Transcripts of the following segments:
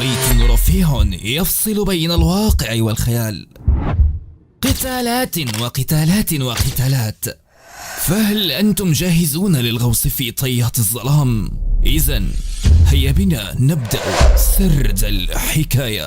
بيت رفيع يفصل بين الواقع والخيال. قتالات وقتالات وقتالات. فهل أنتم جاهزون للغوص في طيات الظلام؟ إذن هيا بنا نبدأ سرد الحكاية.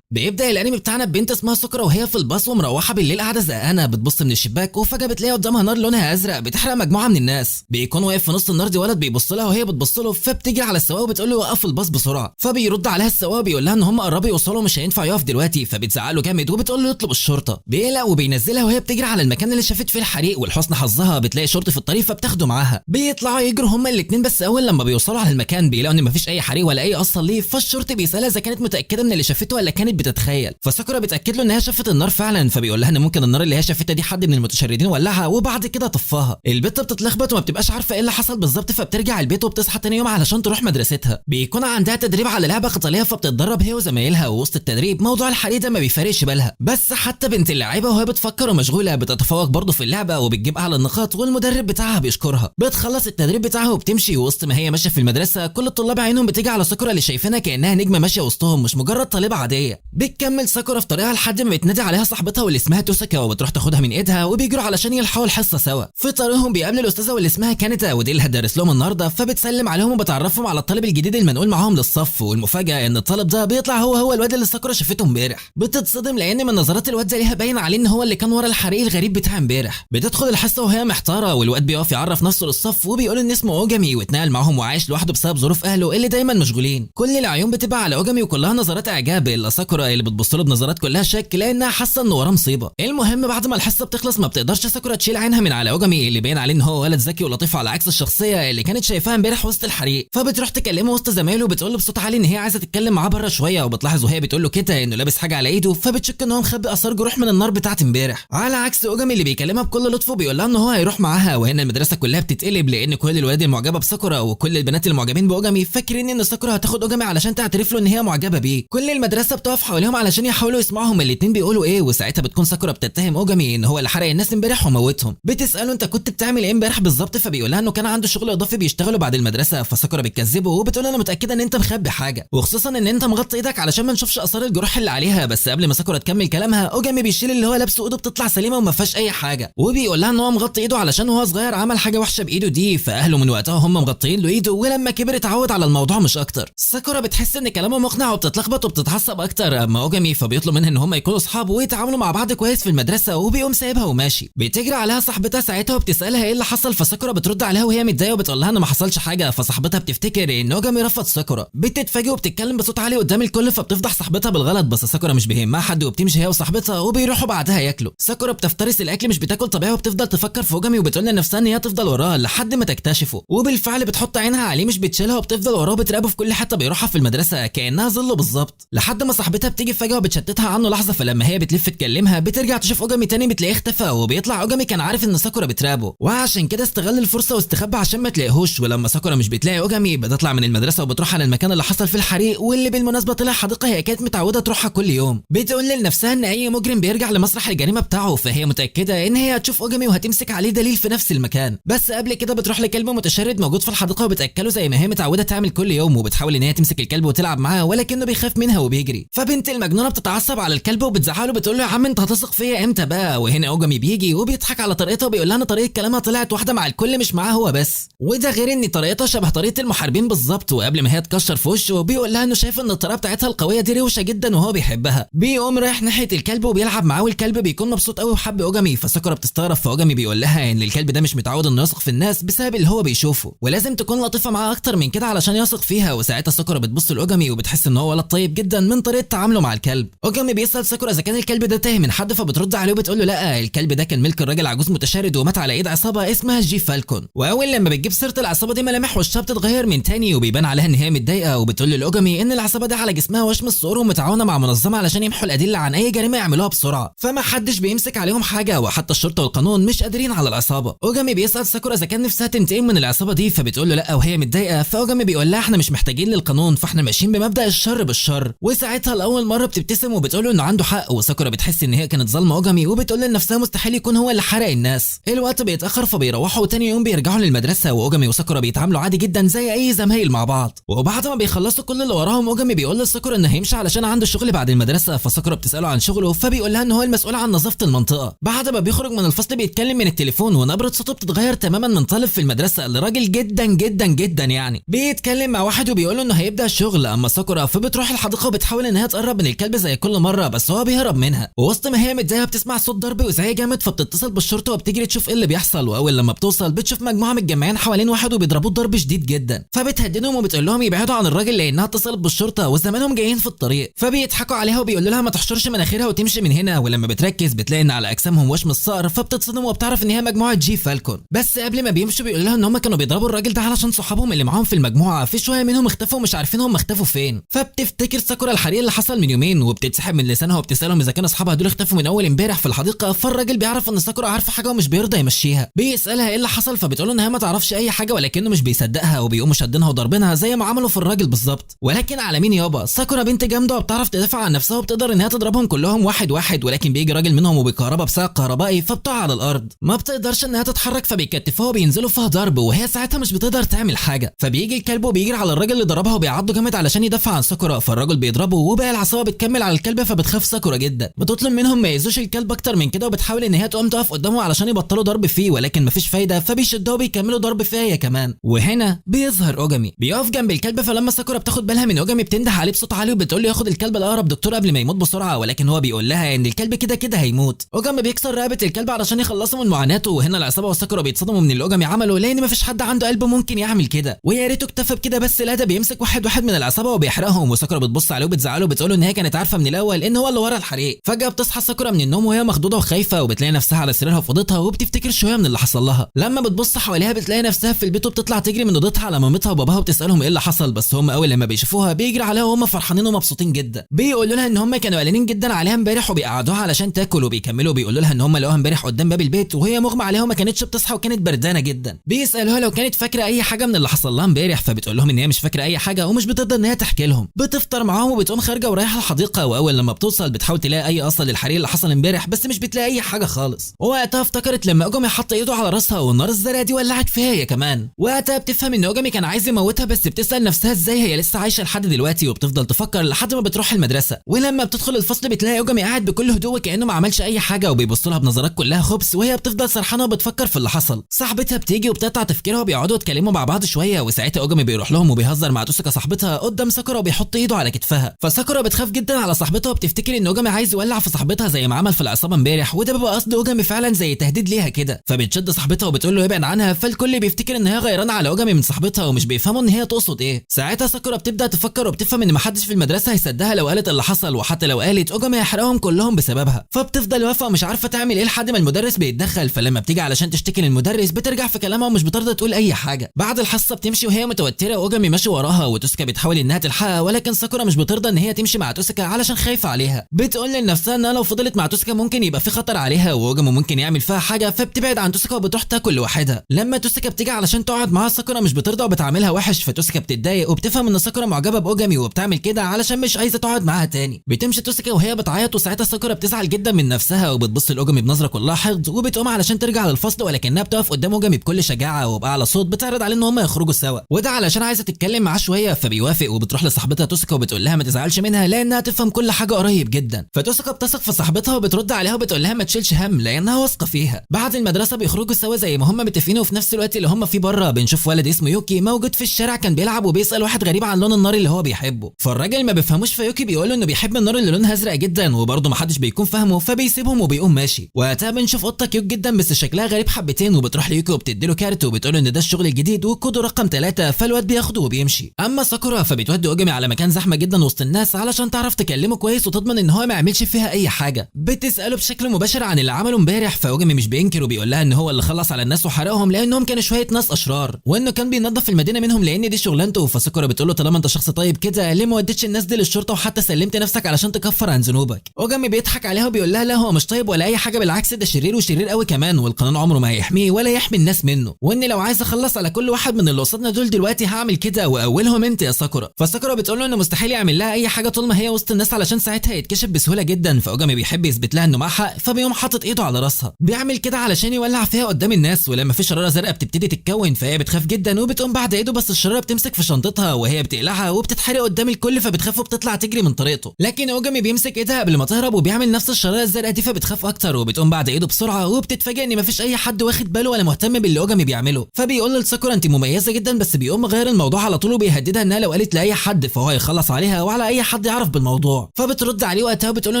بيبدأ الانمي بتاعنا ببنت اسمها سكرة وهي في الباص ومروحة بالليل قاعدة زهقانة بتبص من الشباك وفجأة بتلاقي قدامها نار لونها ازرق بتحرق مجموعة من الناس. بيكون واقف في نص النار دي ولد بيبص لها وهي بتبص له، فبتجري على السواق وبتقول له وقف الباص بسرعة. فبيرد عليها السواق وبيقول لها ان هم قربوا يوصلوا مش هينفع يقف دلوقتي، فبتزعق له جامد وبتقول له يطلب الشرطة. بيقلق وبينزلها وهي بتجري على المكان اللي شافت فيه الحريق، ولحسن حظها بتلاقي شرطي في الطريق فبتاخده معاها. بيطلعوا يجروا هما الاثنين، بس اول لما بيوصلوا على المكان بيلاقوا ان مفيش اي حريق ولا اي اصلا ليه. فالشرطي بيسالها اذا كانت متاكده من اللي شافته ولا كانت بتتخيل. سكرة بتاكد له ان هي شافت النار فعلا، فبيقول لها ان ممكن النار اللي هي شافتها دي حد من المتشردين ولعها وبعد كده طفاها. البت بتتلخبط وما بتبقاش عارفه ايه اللي حصل بالظبط، فبترجع البيت وبتصحى تاني يوم علشان تروح مدرستها. بيكون عندها تدريب على لعبه قتاليه فبتتدرب هي وزمايلها، ووسط التدريب موضوع الحريق ده ما بيفارقش بالها. بس حتى بنت اللعيبه وهي بتفكر ومشغوله بتتفوق برضه في اللعبه وبتجيب اعلى النقاط، والمدرب بتاعها بيشكرها. بتخلص التدريب بتاعها وبتمشي، وسط ما هي ماشيه في المدرسه كل الطلاب عينهم بتيجي على سكرة اللي شايفينها كانها نجمه ماشيه وسطهم مش مجرد طالبه عاديه. بتكمل سكرة في طريقها لحد ما بتنادي عليها صاحبتها واللي اسمها توسكا وبتروح تاخدها من ايدها وبيجروا علشان يلحقوا الحصه سوا. في طريقهم بيقابلوا الاستاذه واللي اسمها كانتا ودي اللي هتدرس لهم النهارده، فبتسلم عليهم وبتعرفهم على الطالب الجديد المنقول معاهم للصف. والمفاجاه ان الطالب ده بيطلع هو الواد اللي سكرة شافته امبارح. بتتصدم لان من نظرات الواد ده ليها باين عليه ان هو اللي كان ورا الحريق الغريب بتاع امبارح. بتدخل الحصه وهي محتاره، والواد بيقف يعرف نفسه للصف وبيقول ان اسمه اوجامي واتنقل معاهم وعايش لوحده بسبب ظروف اهله اللي دايما مشغولين. كل العيون بتبقى على اوجامي وكلها نظرات اعجاب، الا سكرة اللي بتبص له بنظرات كلها شك لانها حاسه انه وراه مصيبه. المهم بعد ما الحصه بتخلص ما بتقدرش سكرة تشيل عينها من على اوجامي اللي باين عليه ان هو ولد ذكي ولطيف على عكس الشخصيه اللي كانت شايفاها امبارح وسط الحريق. فبتروح تكلمه وسط زمايله وبتقول له بصوت عالي ان هي عايزه تتكلم معاه بره شويه، وبتلاحظ وهي بتقول له كده انه لابس حاجه على ايده، فبتشك ان هو مخبي اثار جروح من النار بتاعه امبارح. على عكس اوجامي اللي بيكلمها بكل لطف وبيقول لها ان هو هيروح معاها. وهنا المدرسه كلها بتتقلب لان كل الولاد المعجبه بسكرة وكل البنات المعجبين باوجامي فاكرين ان سكرة هتاخد اوجامي علشان تعترف له ان هي معجبه بيه. كل المدرسه بتقف حواليهم علشان يحاولوا يسمعوا هما الاثنين بيقولوا ايه، وساعتها بتكون سكرة بتتهم اوجامي ان هو اللي حرق الناس امبارح وموتهم. بتساله انت كنت بتعمل ايه امبارح بالظبط، فبيقول لها انه كان عنده شغل اضافي بيشتغله بعد المدرسه. فسكرة بتكذبه وبتقول انا متاكده ان انت مخبي حاجه، وخصوصا ان انت مغطي ايدك علشان ما نشوفش اثار الجروح اللي عليها. بس قبل ما سكرة تكمل كلامها اوجامي بيشيل اللي هو لابسه، ايده بتطلع سليمه وما فيهاش اي حاجه، وبيقول لها ان هو مغطي ايده علشان وهو صغير عمل حاجه وحشه بايده دي، فاهله من وقتها هم مغطيين له ايده، ولما كبر اتعود على الموضوع مش اكتر. سكرة بتحس ان كلامه مقنع وبتتلخبط وبتتعصب اكتر. اما اوجامي فبيطلب منها ان هم يكونوا اصحاب ويتعاملوا مع بعض كويس في المدرسه، وبيقوم سايبها وماشي. بتجري عليها صاحبتها ساعتها وبتسالها ايه اللي حصل، فسكرة بترد عليها وهي متضايقه وبتقول لها ان ما حصلش حاجه. فصاحبتها بتفتكر ان اوجامي رفض سكرة. بتتفاجئ وبتتكلم بصوت عالي قدام الكل فبتفضح صاحبتها بالغلط، بس سكرة مش بيهمها حد وبتمشي هي وصاحبتها وبيروحوا بعدها ياكلوا. سكرة بتفترس الاكل مش بتاكل طبيعي وبتفضل تفكر في اوجامي وبتقول لنفسها ان هي تفضل وراه لحد ما تكتشفه، وبالفعل بتحط عينها عليه مش بتشيلها وبتفضل وراه بتراقبه في كل حته بيروحها في المدرسه كانها ظله بالظبط، لحد ما صاحبتها بتيجي فجاه وبتشتتها عنه لحظه. فلما هي بتلف تكلمها بترجع تشوف اوجامي تاني بتلاقيه اختفى، وبيطلع اوجامي كان عارف ان سكرة بتراقبه وعشان كده استغل الفرصه واستخبى عشان ما تلاقيهوش. ولما سكرة مش بتلاقي اوجامي بتطلع من المدرسه وبتروح على المكان اللي حصل فيه الحريق، واللي بالمناسبه طلع حديقه هي كانت متعوده تروحها كل يوم. بتقول لنفسها ان اي مجرم بيرجع لمسرح الجريمه بتاعه، فهي متاكده ان هي هتشوف اوجامي وهتمسك عليه دليل في نفس المكان. بس قبل كده بتروح لكلب متشرد موجود في الحديقه وبتاكله زي ما هي متعوده تعمل كل يوم، وبتحاول ان هي تمسك الكلب وتلعب معاه ولكنه بيخاف منها وبيجري. فبنت المجنونه بتتعصب على الكلب وبتزعله بتقول له يا عم انت هتثق فيا امتى بقى. وهنا اوجامي بيجي وبيضحك على طريقتها وبيقول لها ان طريقه كلامها طلعت واحده مع الكل مش معاه هو بس، وده غير ان طريقتها شبه طريقه المحاربين بالظبط. وقبل ما هي تكشر في وشه بيقول لها انه شايف ان الطريقه بتاعتها القويه دي روشه جدا وهو بيحبها. بيقوم رايح ناحيه الكلب وبيلعب معاه والكلب بيكون مبسوط قوي وحب اوجامي. فسكرة بتستغرب، فاوجامي بيقول لها ان الكلب ده مش متعود انه يثق في الناس بسبب اللي هو بيشوفه، ولازم تكون لطيفه معاه اكتر من كده علشان يثق فيها. وساعتها سكرة بتبص لاوجامي وبتحس ان هو ولد طيب جدا من طريقه تعامله مع الكلب. اوجامي بيسال سكرة اذا كان الكلب ده تايه من حد، فبترد عليه وبتقول له لا الكلب ده كان ملك الراجل عجوز متشرد ومات على ايد عصابه اسمها جي فالكون. واول لما بتجيب سيره العصابه دي ملامح وشها بتتغير من تاني وبيبان عليها ان هي متضايقه، وبتقول لاوجامي ان العصابه دي على جسمها وشم الصقور ومتعاونه مع منظمه علشان يمحوا الادله عن اي جريمه يعملوها بسرعه، فما حدش بيمسك عليهم حاجه وحتى الشرطه والقانون مش قادرين على العصابه. اوجامي بيسال سكرة اذا كان نفسها تنتقم من العصابه دي، فبتقول له لا وهي متضايقه. فاوجامي بيقول لها احنا مش محتاجين للقانون، فاحنا ماشيين بمبدا الشر بالشر. وساعتها لاول اول مره بتبتسم وبتقول له انه عنده حق، وساكورا بتحس ان هي كانت ظالمه اوجامي وبتقول لنفسها مستحيل يكون هو اللي حرق الناس. الوقت بيتاخر فبيروحوا وتاني يوم بيرجعوا للمدرسه، واوجامي وساكورا بيتعاملوا عادي جدا زي اي زمايل مع بعض. وبعد ما بيخلصوا كل اللي وراهم اوجامي بيقول لساكورا انه هيمشي علشان عنده شغل بعد المدرسه، فساكورا بتساله عن شغله فبيقول لها ان هو المسؤول عن نظافه المنطقه. بعد ما بيخرج من الفصل بيتكلم من التليفون ونبره صوته بتتغير تماما من طالب في المدرسه لراجل جدا جدا جدا يعني. بيتكلم مع واحد وبيقول له انه هيبدا الشغل. اما ساكورا فبتروح الحديقه وبتحاول انها تقرب من الكلب زي كل مره بس هو بيهرب منها. ووسط ما هي متضايقه بتسمع صوت ضرب وازعاج جامد فبتتصل بالشرطه وبتجري تشوف ايه اللي بيحصل. واول لما بتوصل بتشوف مجموعه متجمعين حوالين واحد وبيضربوه ضرب شديد جدا، فبتهددهم وبتقول لهم يبعدوا عن الراجل لانها اتصلت بالشرطه وزمانهم جايين في الطريق. فبيضحكوا عليها وبيقولوا لها ما تحشرش مناخيرها وتمشي من هنا. ولما بتركز بتلاقي ان على اجسامهم وشم الصقر فبتتصدم وبتعرف ان هي مجموعه جي فالكون. بس قبل ما بيمشوا بيقولوا لها ان هم كانوا بيضربوا الراجل ده علشان صحابهم اللي معاهم في المجموعه في شويه منهم اختفوا ومش عارفين هم اختفوا فين. فبتفتكر ساكورا الحريق اللي حصل من يومين وبتتسحب من لسانها وبتسالهم اذا كان اصحابها دول اختفوا من اول امبارح في الحديقه. فالراجل بيعرف ان ساكورا عارفه حاجه ومش بيرضى يمشيها. بيسالها ايه اللي حصل فبتقول ان هي ما تعرفش اي حاجه ولكنه مش بيصدقها وبيقوموا شادينها وضربينها زي ما عملوا في الراجل بالظبط. ولكن على مين يابا، ساكورا بنت جامده وبتعرف تدافع عن نفسها وبتقدر انها تضربهم كلهم واحد واحد. ولكن بيجي راجل منهم وبيكهربها بساق كهربائي فبتقع على الارض، ما بتقدرش انها تتحرك فبيكتفوها وبينزلوا فيها ضرب وهي ساعتها مش بتقدر تعمل حاجه. فبيجي الكلب وبيجري على الراجل اللي ضربها وبيعضه جامد علشان يدافع عن ساكورا. فالراجل بيضربه وبقى العصابه بتكمل على الكلب فبتخاف ساكورا جدا. بتطلب منهم ما يأذوش الكلب اكتر من كده وبتحاول ان هي تقوم تقف قدامه علشان يبطلوا ضرب فيه ولكن مفيش فايده فبيشدوها وبيكملوا ضرب فيها هي كمان. وهنا بيظهر اوجامي بيقف جنب الكلب. فلما ساكورا بتاخد بالها من اوجامي بتنده عليه بصوت عالي وبتقول له ياخد الكلب لاقرب دكتور قبل ما يموت بسرعه. ولكن هو بيقول لها ان الكلب كده كده هيموت. اوجامي بيكسر رقبه الكلب علشان يخلصوا من معاناته. وهنا العصابه وساكورا بيتصدموا من اللي اوجامي عمله لان مفيش حد عنده قلب ممكن يعمل كده. ويا ريته اكتفى بكده بس لا ده بيمسك واحد من العصابه وبيحرقهم. وساكورا بتبص عليه وبتزعله وبتقول له ان هي كانت عارفه من الاول ان هو اللي ورا الحريق. فجاه بتصحى ساكورا من النوم وهي مخضوضه وخايفه وبتلاقي نفسها على سريرها في اوضتها وبتفتكر شويه من اللي حصل لها. لما بتبص حواليها بتلاقي نفسها في البيت وبتطلع تجري من اوضتها على مامتها وباباها وبتسالهم ايه اللي حصل. بس هم اول لما بيشوفوها بيجري عليها وهم فرحانين ومبسوطين جدا. بيقولوا لها ان هم كانوا قلقانين جدا عليها امبارح وبيقعدوها علشان تاكل. وبيكملوا بيقولوا لها ان هم لقوها امبارح قدام باب البيت وهي مغمى عليها وما كانتش بتصحى وكانت بردانه جدا. بيسالوها لو كانت فاكره اي حاجه من اللي حصل لها امبارح فبتقول لهم ان هي مش فاكره اي حاجه ومش بتقدر ان هي تحكي لهم. بتفطر معاهم وبتقوم خارجه ورايحه الحديقه. واول لما بتوصل بتحاول تلاقي اي اثر للحريق اللي حصل امبارح بس مش بتلاقي اي حاجه خالص. ووقتها افتكرت لما اوجامي حط ايده على راسها والنار الزرقاء دي ولعت فيها هي كمان. وقتها بتفهم ان اوجامي كان عايز يموتها بس بتسال نفسها ازاي هي لسه عايشه لحد دلوقتي وبتفضل تفكر لحد ما بتروح المدرسه. ولما بتدخل الفصل بتلاقي اوجامي قاعد بكل هدوء كانه ما عملش اي حاجه وبيبص لها بنظرات كلها خبث وهي بتفضل سرحانه وبتفكر في اللي حصل. صاحبتها بتيجي وبتقطع تفكيرها وبيقعدوا يتكلموا مع بعض شويه. وساعتها اوجامي بيروح لهم وبيهزر مع توسكا صاحبتها قدام ساكورا وبيحط ايده على كتفها. فساكورا بتخاف جدا على صاحبتها وبتفتكر ان اوجامي عايز يولع في صاحبتها زي ما عمل في العصابه امبارح وده بيبقى قصد اوجامي فعلا زي تهديد ليها كده. فبتشد صاحبتها وبتقول له يبعد عنها. فالكل بيفتكر ان هي غيرانه على اوجامي من صاحبتها ومش بيفهموا ان هي تقصد ايه. ساعتها ساكورا بتبدا تفكر وبتفهم ان محدش في المدرسه هيصدقها لو قالت اللي حصل وحتى لو قالت اوجامي هيحرقهم كلهم بسببها. فبتفضل واقفه ومش عارفه تعمل ايه لحد ما المدرس بيتدخل. فلما بتيجي علشان تشتكي للمدرس بترجع في كلامها ومش بترضى تقول اي حاجه. بعد الحصه بتمشي وهي متوتره واوجامي ماشي وراها وتوسكا بتحاول انها تلحقها ولكن ساكورا مش بترضى ان هي تمشي مع توسكا علشان خايفه عليها. بتقول لنفسها انها لو فضلت مع توسكا ممكن يبقى في خطر عليها واوجامي ممكن يعمل فيها حاجه. فبتبعد عن توسكا وبتروح تاكل لوحدها. لما توسكا بتيجي علشان تقعد معاها ساكورا مش بترضى وبتعاملها وحش. فتوسكا بتتضايق وبتفهم ان ساكورا معجبه باوجامي وبتعمل كده علشان مش عايزه تقعد معاها تاني. بتمشي توسكا وهي بتعيط وساعتها ساكورا بتزعل جدا من نفسها وبتبص لاوجامي بنظره كلها حقد وبتقوم علشان ترجع للفصل ولكنها بتقف قدام اوجامي بكل شجاعه وبأعلى صوت بتعرض عليه ان هم يخرجوا سوا وده علشان عايزه تتكلم معاه شويه. فبيوافق وبتروح لصاحبتها توسكا وبتقول لها ما تزعلش منها لانها تفهم كل حاجه قريب جدا. فتوسكا بتثق في صاحبتها وبترد عليها وبتقول لها ما تشيلش هم لانها واثقه فيها. بعد المدرسه بيخرجوا سوا زي ما هم متفقين وفي نفس الوقت اللي هم فيه بره بنشوف ولد اسمه يوكي موجود في الشارع كان بيلعب وبيسال واحد غريب عن لون النار اللي هو بيحبه. فالراجل ما بيفهموش فيوكي بيقول له انه بيحب النار اللي لونها ازرق جدا وبرده ما حدش بيكون فاهمه فبيسيبهم وبيقوم ماشي. وقتها بنشوف قطه كيوت جدا بس شكلها غريب حبتين وبتروح ليوكي وبتديله كارت وبتقول ان ده الشغل الجديد وكوده رقم 3 فالواد بياخده وبيمشي. اما ساكورا فبتودي اوجامي على مكان زحمه جدا وسط الناس علشان تعرف تكلمه كويس وتضمن ان هو ما يعملش فيها اي حاجه. بتساله بشكل مباشر عن اللي عمله امبارح فاوجامي مش بينكر وبيقول لها ان هو اللي خلص على الناس وحرقهم لانهم كانوا شويه ناس اشرار وانه كان بينظف المدينه منهم لان دي شغلانته. فساكورا بتقول له طالما انت شخص طيب كده ليه ما وديتش الناس دي للشرطه وحتى سلمت نفسك علشان تكفر عن ذنوبك. اوجامي بيضحك عليها وبيقول لها لا هو مش طيب ولا اي حاجه بالعكس ده شرير وشرير قوي كمان والقانون عمره ما هيحميه ولا يحمي الناس منه واني لو عايز اخلص على كل واحد من اللي قصادنا دول دلوقتي هعمل كده واولهم انت يا ساكورا. فساكورا بتقول له انه مستحيل يعمل لها اي حاجه طول ما هي وسط الناس علشان ساعتها يتكشف بسهوله جدا، فاوجامي بيحب يثبت لها انه معاه حق، فبيقوم حاطط ايده على راسها. بيعمل كده علشان يولع فيها قدام الناس، ولما في شراره زرقاء بتبتدي تتكون فهي بتخاف جدا وبتقوم بعد ايده، بس الشراره بتمسك في شنطتها وهي بتقلعها وبتتحرق قدام الكل، فبتخاف وبتطلع تجري من طريقته. لكن اوجامي بيمسك ايدها قبل ما تهرب وبيعمل نفس الشراره الزرقاء دي، فبتخاف اكتر وبتقوم بعد ايده بسرعه، وبتتفاجئ ان مفيش اي حد واخد باله ولا مهتم باللي اوجامي بيعمله. فبيقول لساكورا انت مميزه جدا، بس بيقوم غير الموضوع على طول وبيهددها انها لو قالت لاي حد فهو هيخلص عليها وعلى اي حد يعرف بالموضوع. فبترد عليه وقتها وبتقول له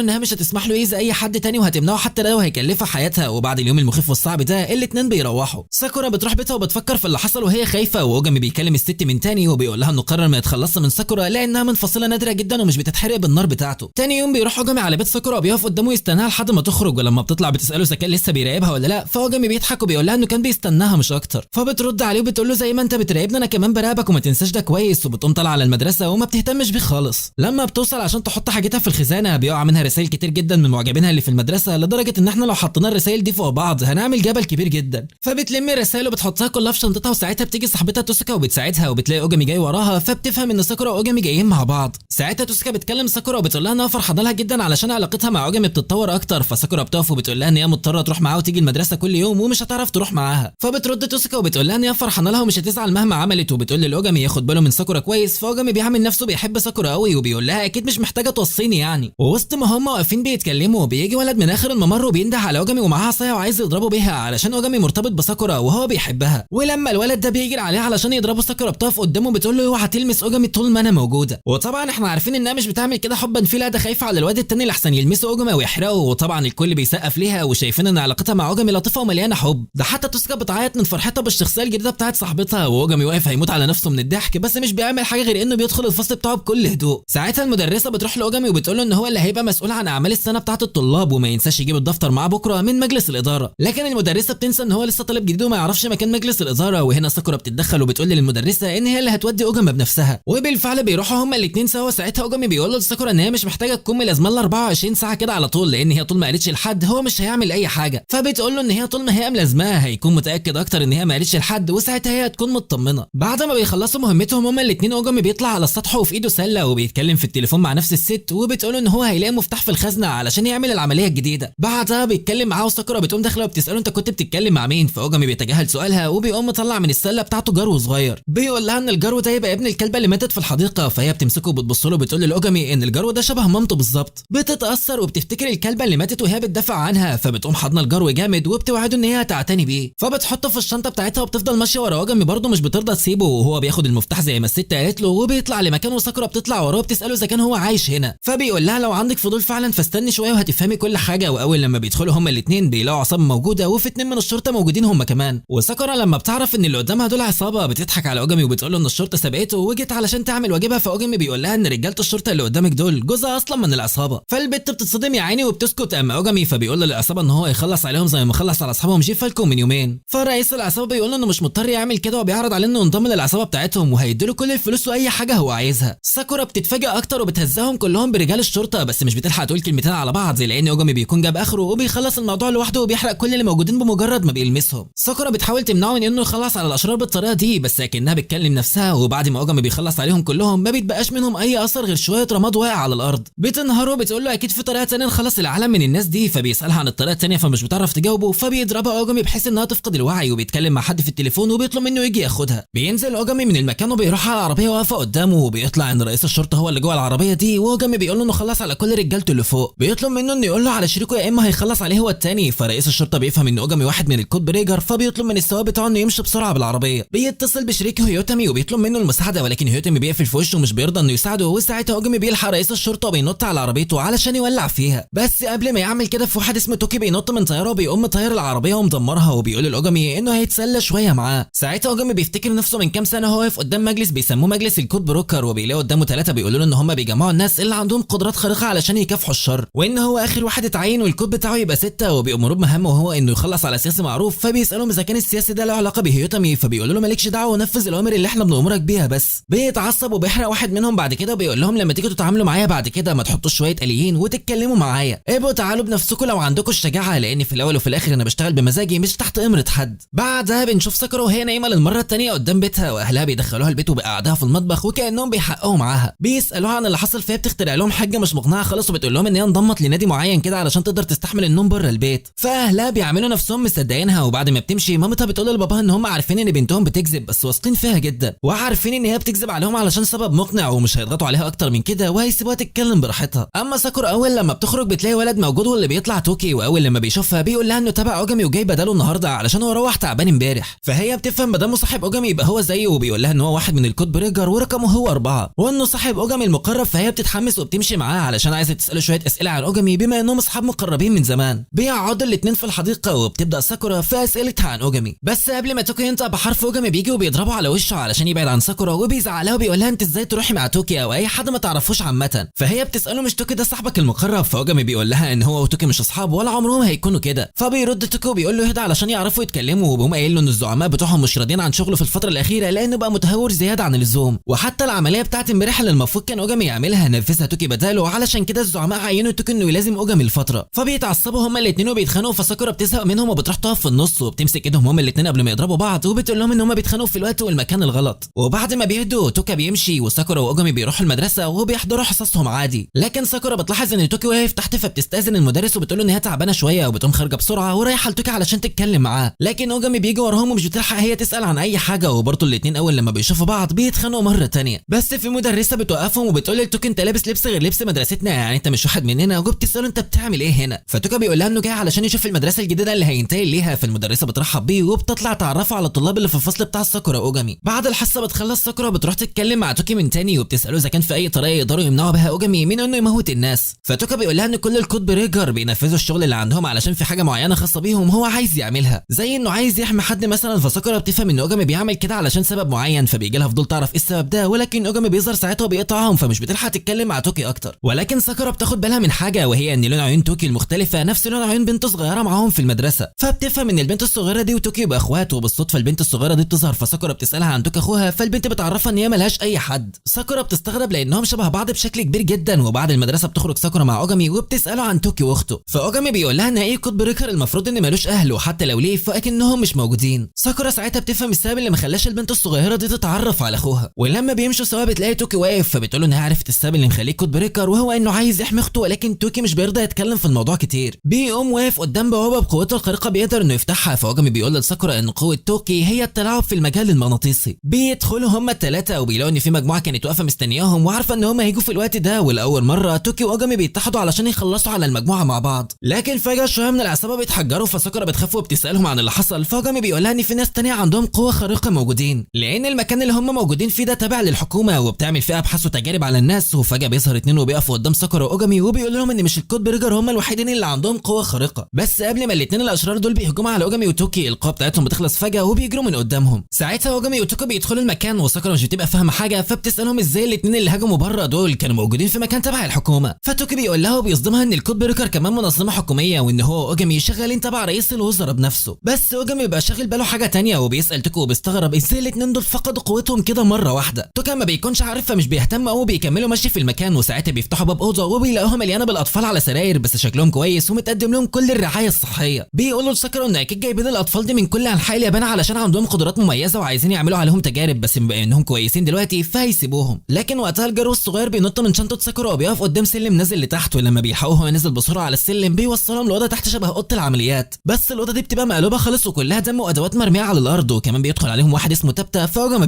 انها مش هتسمح له يأذي اي حد تاني وهتمنعه حتى لو هيكلفها حياتها. وبعد اليوم المخيف والصعب ده الاتنين بيروحوا. ساكورا بتروح بيتها وبتفكر في اللي حصل وهي خايفه، واوجامي بيكلم الست من تاني وبيقول لها انه قرر ما يتخلصش من ساكورا لانها منفصله نادره جدا ومش بتتحرق بالنار بتاعته. تاني يوم بيروح اوجامي على بيت ساكورا وبيقف قدامه يستناها لحد ما تخرج، ولما بتطلع بتساله اذا كان لسه بيراقبها ولا لا، فاوجامي بيضحك وبيقول لها انه كان بيستناها مش اكتر. فبترد عليه وبتقول له زي ما انت بتراقبنا انا كمان براقبك وما تنساش ده كويس، وبتقوم طالعه على المدرسه وما بتهتمش بيه خالص. لما بتوصل عشان تحط حاجتها في الخزانه بيقع منها رسائل كتير جدا من معجبينها اللي في المدرسه، لدرجه ان احنا لو حطينا الرسائل دي فوق بعض هنعمل جبل كبير جدا. فبتلم الرسائل وبتحطها كلها في شنطتها، وساعتها بتيجي صاحبتها توسكا وبتساعدها، وبتلاقي اوجامي جاي وراها، فبتفهم ان ساكورا واوجامي جايين مع بعض. ساعتها توسكا بتكلم ساكورا وبتقول لها انها فرحانه لها جدا علشان علاقتها مع اوجامي بتتطور اكتر. فساكورا بتقف وبتقول لها ان هي مضطره تروح معاها وتيجي المدرسه كل يوم ومش هتعرف تروح معاها. فبترد توسكا وبتقول لها ان هي فرحانه لها ومش هتزعل مهما عملت، وبتقول لاوجامي ياخد باله من ساكورا كويس. فاوجامي بيعمل نفسه بيحب ساكورا قوي وبيقول لها اكيد مش محتاجه توصيني يعني. ووسط ما هم واقفين بيتكلموا بيجي ولد من اخر الممر وبينده على اوجامي ومعاه عصايه وعايز يضربه بيها علشان اوجامي مرتبط بساكورا وهو بيحبها. ولما الولد ده بيجري عليه علشان يضربه، ساكورا بتقف قدامه بتقول له اوعى تلمس اوجامي طول ما انا موجوده. وطبعا احنا عارفين انها مش بتعمل كده حبا فيه، لا ده خايفه على الواد التاني لحسن يلمسه اوجامي ويحرقه. وطبعا الكل بيسقف ليها وشايفين ان علاقتها مع اوجامي لطيفه ومليانه حب. ده حتى توسكا بتعيط من فرحتها بالشخصيه الجديده بتاعت صاحبتها، واوجامي واقف هيموت على نفسه من الضحك، بس مش بيعمل حاجه غير انه بيدخل الفصل بتاعه بكل هدوء. ساعتها المدرسه بتروح لاوجامي وبتقول له ان هو اللي هيبقى مسؤول عن اعمال السنه بتاعه الطلاب وما ينساش يجيب الدفتر معاه بكره من مجلس الاداره. لكن المدرسه بتنسى ان هو لسه طالب جديد وما يعرفش مكان مجلس الاداره، وهنا ساكورا بتتدخل وبتقول للمدرسه ان هي اللي هتودي اوجامي بنفسها. وبالفعل بيروحوا هما الاثنين سوا. ساعتها اوجامي بيقول لساكورا ان هي مش محتاجه تكون ملازمه ل 24 ساعه كده على طول، لان هي طول ما قالتش لحد هو مش هيعمل اي حاجه. فبتقول له ان هي طول ما هي ملازماه هيكون متاكد اكتر ان هي ما قالتش لحد، وساعتها هي هتكون مطمنه. بعد ما بيخلصوا مهمتهم هما الاثنين، اوجامي بيطلع على السطح وفي ايده سله وبيتكلم في التليفون مع نفس الست، وبتقول ان هو هيلاقي مفتاح في الخزنه علشان يعمل العمليه الجديده. بعدها بيتكلم معاه وساكورا بتقوم داخله وبتساله انت كنت بتتكلم مع مين؟ فاوجامي بيتجاهل سؤالها وبيقوم مطلع من السله بتاعته جرو صغير، بيقول لها ان الجرو ده يبقى ابن الكلبه اللي ماتت في الحديقه. فهي بتمسكه وبتبص له وبتقول لاوجامي ان الجرو ده شبه مامته بالظبط. بتتاثر وبتفتكر الكلبه اللي ماتت وهي بتدافع عنها، فبتقوم حاضنه الجرو جامد وبتوعده ان هي هتعتني بيه. فبتحطه في الشنطه بتاعتها وبتفضل ماشيه ورا اوجامي برضه مش بترضى تسيبه، وهو بياخد المفتاح زي ما الست قالت له وبيطلع لمكان، وساكورا بتطلع وراه وبتساله اذا كان هو عايش هنا. فبيقول لها لو عندك فضول فعلا فاستني شويه وهتفهمي كل حاجه. واول لما بيدخلوا هما الاثنين بيلاقوا عصابه موجوده وفي اتنين من الشرطه موجودين هما كمان. وساكورا لما بتعرف ان اللي قدامها دول عصابه بتضحك على اوجامي وبتقول له ان الشرطه سبقته وجت علشان تعمل واجبها. فاوجامي بيقول لها ان رجاله الشرطه اللي قدامك دول جوزها اصلا من العصابه. فالبت بتتصدم يا عيني وبتسكت. اما اوجامي فبيقول للعصابه ان هو يخلص عليهم زي ما خلص على اصحابهم جيف فالكون من يومين. فرئيس العصابه بيقول له انه مش مضطر يعمل كده وبيعرض عليه انه ينضم للعصابه بتاعتهم وهيديله كل الفلوس واي حاجه هو عايزها. ساكورا بتتفاجئ اكتر وبتهزهم كلهم برجال الشرطه، بس مش بتلحق تقول كلمتين على بعض لان اوجامي بيكون جاب اخره وبيخلص الموضوع لوحده وبيحرق كل اللي موجودين بمجرد ما بيلمسهم. ساكورا بتحاول تمنعه من انه يخلص على الاشرار بالطريقه دي، بس لكنها بتكلم نفسها. وبعد ما اوجامي بيخلص عليهم كلهم ما بيتبقاش منهم اي اثر غير شويه رماد واقع على الارض. بتنهار وبتقول له اكيد في طريقه ثانيه نخلص العالم من الناس دي. فبيسالها عن الطريقه الثانيه فمش بتعرف تجاوبه، فبيضربها اوجامي بحيث انها تفقد الوعي، وبيتكلم مع حد في التليفون وبيطلب منه يجي ياخدها. بينزل اوجامي من المكان وبيروح على العربيه واقفه قدامه، وبيطلع ان رئيس الشرطه هو اللي جوه العربيه دي. واوجامي بيقول له انه خلص على كل رجالته اللي فوق، بيطلب منه انه يقول له على شريكه يا اما هيخلص عليه هو الثاني. فرئيس الشرطه بيفهم ان اوجامي واحد من الكود بريجر، فبيطلب من السواق بتاعه انه يمشي بسرعه بالعربيه. بيتصل بشريكه هيوتامي وبيطلب منه المساعده، ولكن هيوتامي بيقفل في وشه ومش بيرضى انه يساعده. وساعتها اوجامي بيلحق رئيس الشرطه وبينط على عربيته علشان يولع فيها، بس قبل ما يعمل كده في واحد اسمه توكي بينط من طياره وبيقوم طاير العربيه ومدمرها، وبيقول لاوجامي انه هيتسلى شويه معاه. ساعتها اوجامي بيفتكر نفسه من كام سنه هو واقف قدام مجلس بيسموه مجلس الكود بروكر، وبيلاقي قدامه ثلاثه بيقولوا له ان هم بيجمعوا الناس اللي عندهم قدرات خارقه علشان يكافحوا الشر، وان هو اخر واحد اتعين والكود بتاعه يبقى 6، وبيأمروه بمهمه وهو انه يخلص على سياسي معروف. فبيسالهم اذا كان السياسي ده له علاقه بهيوتامي، فبيقولوا له مالكش دعوه ونفذ الاوامر اللي احنا بنأمرك بيها بس. بيتعصب وبيحرق واحد منهم بعد كده وبيقول لهم لما تيجوا تتعاملوا معايا بعد كده ما تحطوش شويه آليين وتتكلموا معايا، ابقوا تعالوا بنفسكم لو عندكم الشجاعه، لان في الاول وفي الاخر انا بشتغل بمزاجي مش تحت امره حد. بعدها بنشوف ساكورا وهي نايمه للمره الثانيه قدام بيتها، واهلها بيدخلوها البيت وبيقعدوها في المطبخ وكانهم بيحققوا معاها. بيسالوها عن اللي حصل، فهي بتخترع لهم حاجه مش مقنعه خالص وبتقول لهم ان هي انضمت لنادي معين كده علشان تقدر تستحمل النوم بره البيت. فاهلها بيعملوا نفسهم مصدقينها، وبعد ما بتمشي مامتها بتقول لباباها ان هم عارفين ان بنتهم بتكذب بس واثقين فيها جدا، وعارفين ان هي بتكذب عليهم علشان سبب مقنع ومش هيضغطوا عليها اكتر من كده وهيسيبوها تتكلم براحتها. اما ساكورا اول لما بتخرج بتلاقي ولد موجود واللي بيطلع توكي، واول لما بيشوفها بيقول لها انه تبع اوجامي وجاي بداله النهارده علشان هو روح تعبان امبارح. فهي بتفهم بدل صاحب اوجامي يبقى هو زيه، وبيقول لها ان هو واحد من الكود بريجر ورقمه هو 4 وانه صاحب اوجامي المقرب. فهي بتتحمس وبتمشي معاه علشان عايزه تساله شويه اسئله عن اوجامي بما انهم اصحاب مقربين من زمان. بيقعدوا الاثنين في الحديقه وبتبدا ساكورا في اسئلتها عن اوجامي، بس قبل ما توكي ينطق بحرف اوجامي بيجي وبيضربه على وشه علشان يبعد عن ساكورا، وبيزعلها وبيقول لها انت ازاي تروحي مع توكي او اي حد ما تعرفوش عامه. فهي بتساله مش توكي ده صاحبك المقرب؟ فاوجامي بيقول لها ان هو وتوكي مش اصحاب ولا عمرهم هيكونوا كده. فبيرد توكي وبيقول له اهدى علشان يعرفوا يتكلموا، وبيقوم قايل له ان الزعماء بتوعهم مش راضيين عن شغله في الفتره الاخيره لانه بقى متهور زياده عن اللزوم، وحتى العمليه بتاعت امبارح اللي المفروض كان اوجامي يعملها نفذها توكي بداله، علشان كده الزعماء عينوا توكي انه يلازم اوجامي الفتره. فبيتعصبوا هما الاثنين وبيتخانقوا، فساكورا بتزهق منهم وبتروح تقف في النص وبتمسك ايدهم هما الاثنين قبل ما يضربوا بعض، وبتقول لهم ان هما بيتخانقوا في الوقت والمكان الغلط. وبعد ما بيهدوا توكا بيمشي وساكورا واوجامي بيروحوا المدرسه وبيحضروا حصصهم عادي، لكن ساكورا بتلاحظ ان توكي واقف تحت فبتستاذن المدرس وبتقول له ان هي تعبانه شويه، وبتقوم خارجه بسرعه ورايحه لتوكي علشان تتكلم معاه، لكن اوجامي بيجي وراهم ومش بتلحق هي تسال عن اي حاجه. وبرضه الاثنين اول لما بيشوفوا بعض بيتخانقوا مره تانية، بس في مدرسه بتوقفهم وبتقول لتوكي انت لابس لبس غير لبس مدرستنا، يعني انت مش واحد مننا، وبتساله انت بتعمل ايه هنا؟ فتوكا بيقول لها انه جاي علشان يشوف المدرسه الجديده اللي هينتقل ليها. فالمدرسه بترحب بيه وبتطلع تعرفه على الطلاب اللي في الفصل بتاع ساكورا اوجامي. بعد الحصه بتخلص ساكورا بتروح تتكلم مع توكي من تاني وبتساله اذا كان في اي طريقه يقدروا يمنعوا بها اوجامي من انه يموت الناس. فتوكا بيقول لها ان كل الكود بريجر بينفذوا الشغل اللي عندهم علشان في حاجه معينه خاصه بيهم هو عايز يعملها، زي انه عايز يحمي حد مثلا. فساكورا بتفهم ان اوجامي بيعمل كده علشان سبب معين، فبيجي لها فضول تعرف ايه السبب ده، ولكن اوجامي بيظهر ساعتها وبيقطعهم فمش بتلحق تتكلم مع توكي اكتر. ولكن ساكورا بتاخد بالها من حاجه، وهي ان لون عيون توكي المختلفه نفس لون عيون بنت صغيره معاهم في المدرسه. فبتفهم ان البنت الصغيره دي وتوكي يبقى اخوات، وبالصدفه البنت الصغيره دي بتظهر. فساكورا بتسالها عن توكي اخوها، فالبنت بتعرفها ان هي ملهاش اي حد. ساكورا بتستغرب لانهم شبه بعض بشكل كبير جدا. وبعد المدرسه بتخرج ساكورا مع اوجامي وبتساله عن توكي واخته، فاوجامي بيقول لها ان ايه كود بريكر المفروض ان مالوش اهل، وحتى لو ليه فاكنهم مش موجودين. ساكورا ساعتها بتفهم السبب اللي ما خلاش البنت الصغيره دي تتعرف على اخوها. ولما بيمشوا سوا بتلاقي توكي واقف، فبتقول له انها عرفت السبب اللي مخليه كود بريكر، وهو انه عايز يحمي اخته، ولكن توكي مش بيرضى يتكلم في الموضوع كتير. بيقوم واقف قدام بوابه بقوته الخارقه بيقدر انه يفتحها. فاوجامي بيقول لساكورا ان قوه توكي هي التلاعب في المجال المغناطيسي. بيدخلوا هما الثلاثه وبيلاقوا ان في مجموعه كانت واقفه مستنياهم وعارفه ان هما هيجوا في الوقت ده، ولاول مره توكي واوجامي بيتحدوا علشان يخلصوا على المجموعه مع بعض. لكن فجاه شويه من العصابه بيتحجروا، فساكورا بتخاف وبتسالهم عن اللي حصل. فاوجامي بيقول لها ان في ناس تانية عندهم قوه خارقه موجودين، لان المكان اللي هم موجودين فيه ده تابع للحكومه وبتعمل فيه ابحاث وتجارب على الناس. وفجاه بيظهر اتنين وبيقفوا قدام ساكورا واوجامي وبيقول لهم ان مش الكود بريجر هم الوحيدين اللي عندهم قوه خارقه، بس قبل ما الاتنين الاشرار دول بيهجموا على اوجامي وتوكي القوه بتاعتهم بتخلص فجاه وبيجروا من قدامهم. ساعتها اوجامي وتوكي بيدخلوا المكان وساكورا مش بتبقى فاهمه حاجه، فبتسالهم ازاي الاتنين اللي هاجموا بره دول كانوا موجودين في مكان تبع الحكومه. فتوكي بيقول لها وبيصدمها ان الكود بريجر كمان منظمه حكوميه، وان هو اوجامي شغالين تبع رئيس الوزراء بنفسه. بس اوجامي بيبقى شاغل باله حاجه تانية وبيسال توكي وبيستغرب ازاي الاتنين دول فقدوا قوتهم كده مره واحده. توكي ما بيكونش عارف فمش بيهتم قوي، بيكملوا ماشي في المكان. وساعتها بيفتحوا باب اوضه وبيلاقوها مليانه بالاطفال على سراير بس شكلهم كويس ومتقدم لهم كل الرعايه الصحيه. بيقولوا لساكورا ان اكيد جايبين الاطفال دي من كل انحاء اليابان علشان عندهم قدرات مميزه وعايزين يعملوا عليهم تجارب، بس بما انهم كويسين دلوقتي فهيسيبوهم. لكن وقتها الجرو الصغير بينط من شنطه ساكورا وبيقف قدام سلم نازل لتحت، ولما بيلحقوه هو نازل بسرعه على السلم بيوصلهم لاوضه تحت شبه اوضه العمليات، بس الاوضه دي بتبقى مقلوبه خالص وكلها دم وادوات مرميه على الارض. وكمان بيدخل عليهم واحد اسمه تابتا. فاوجامي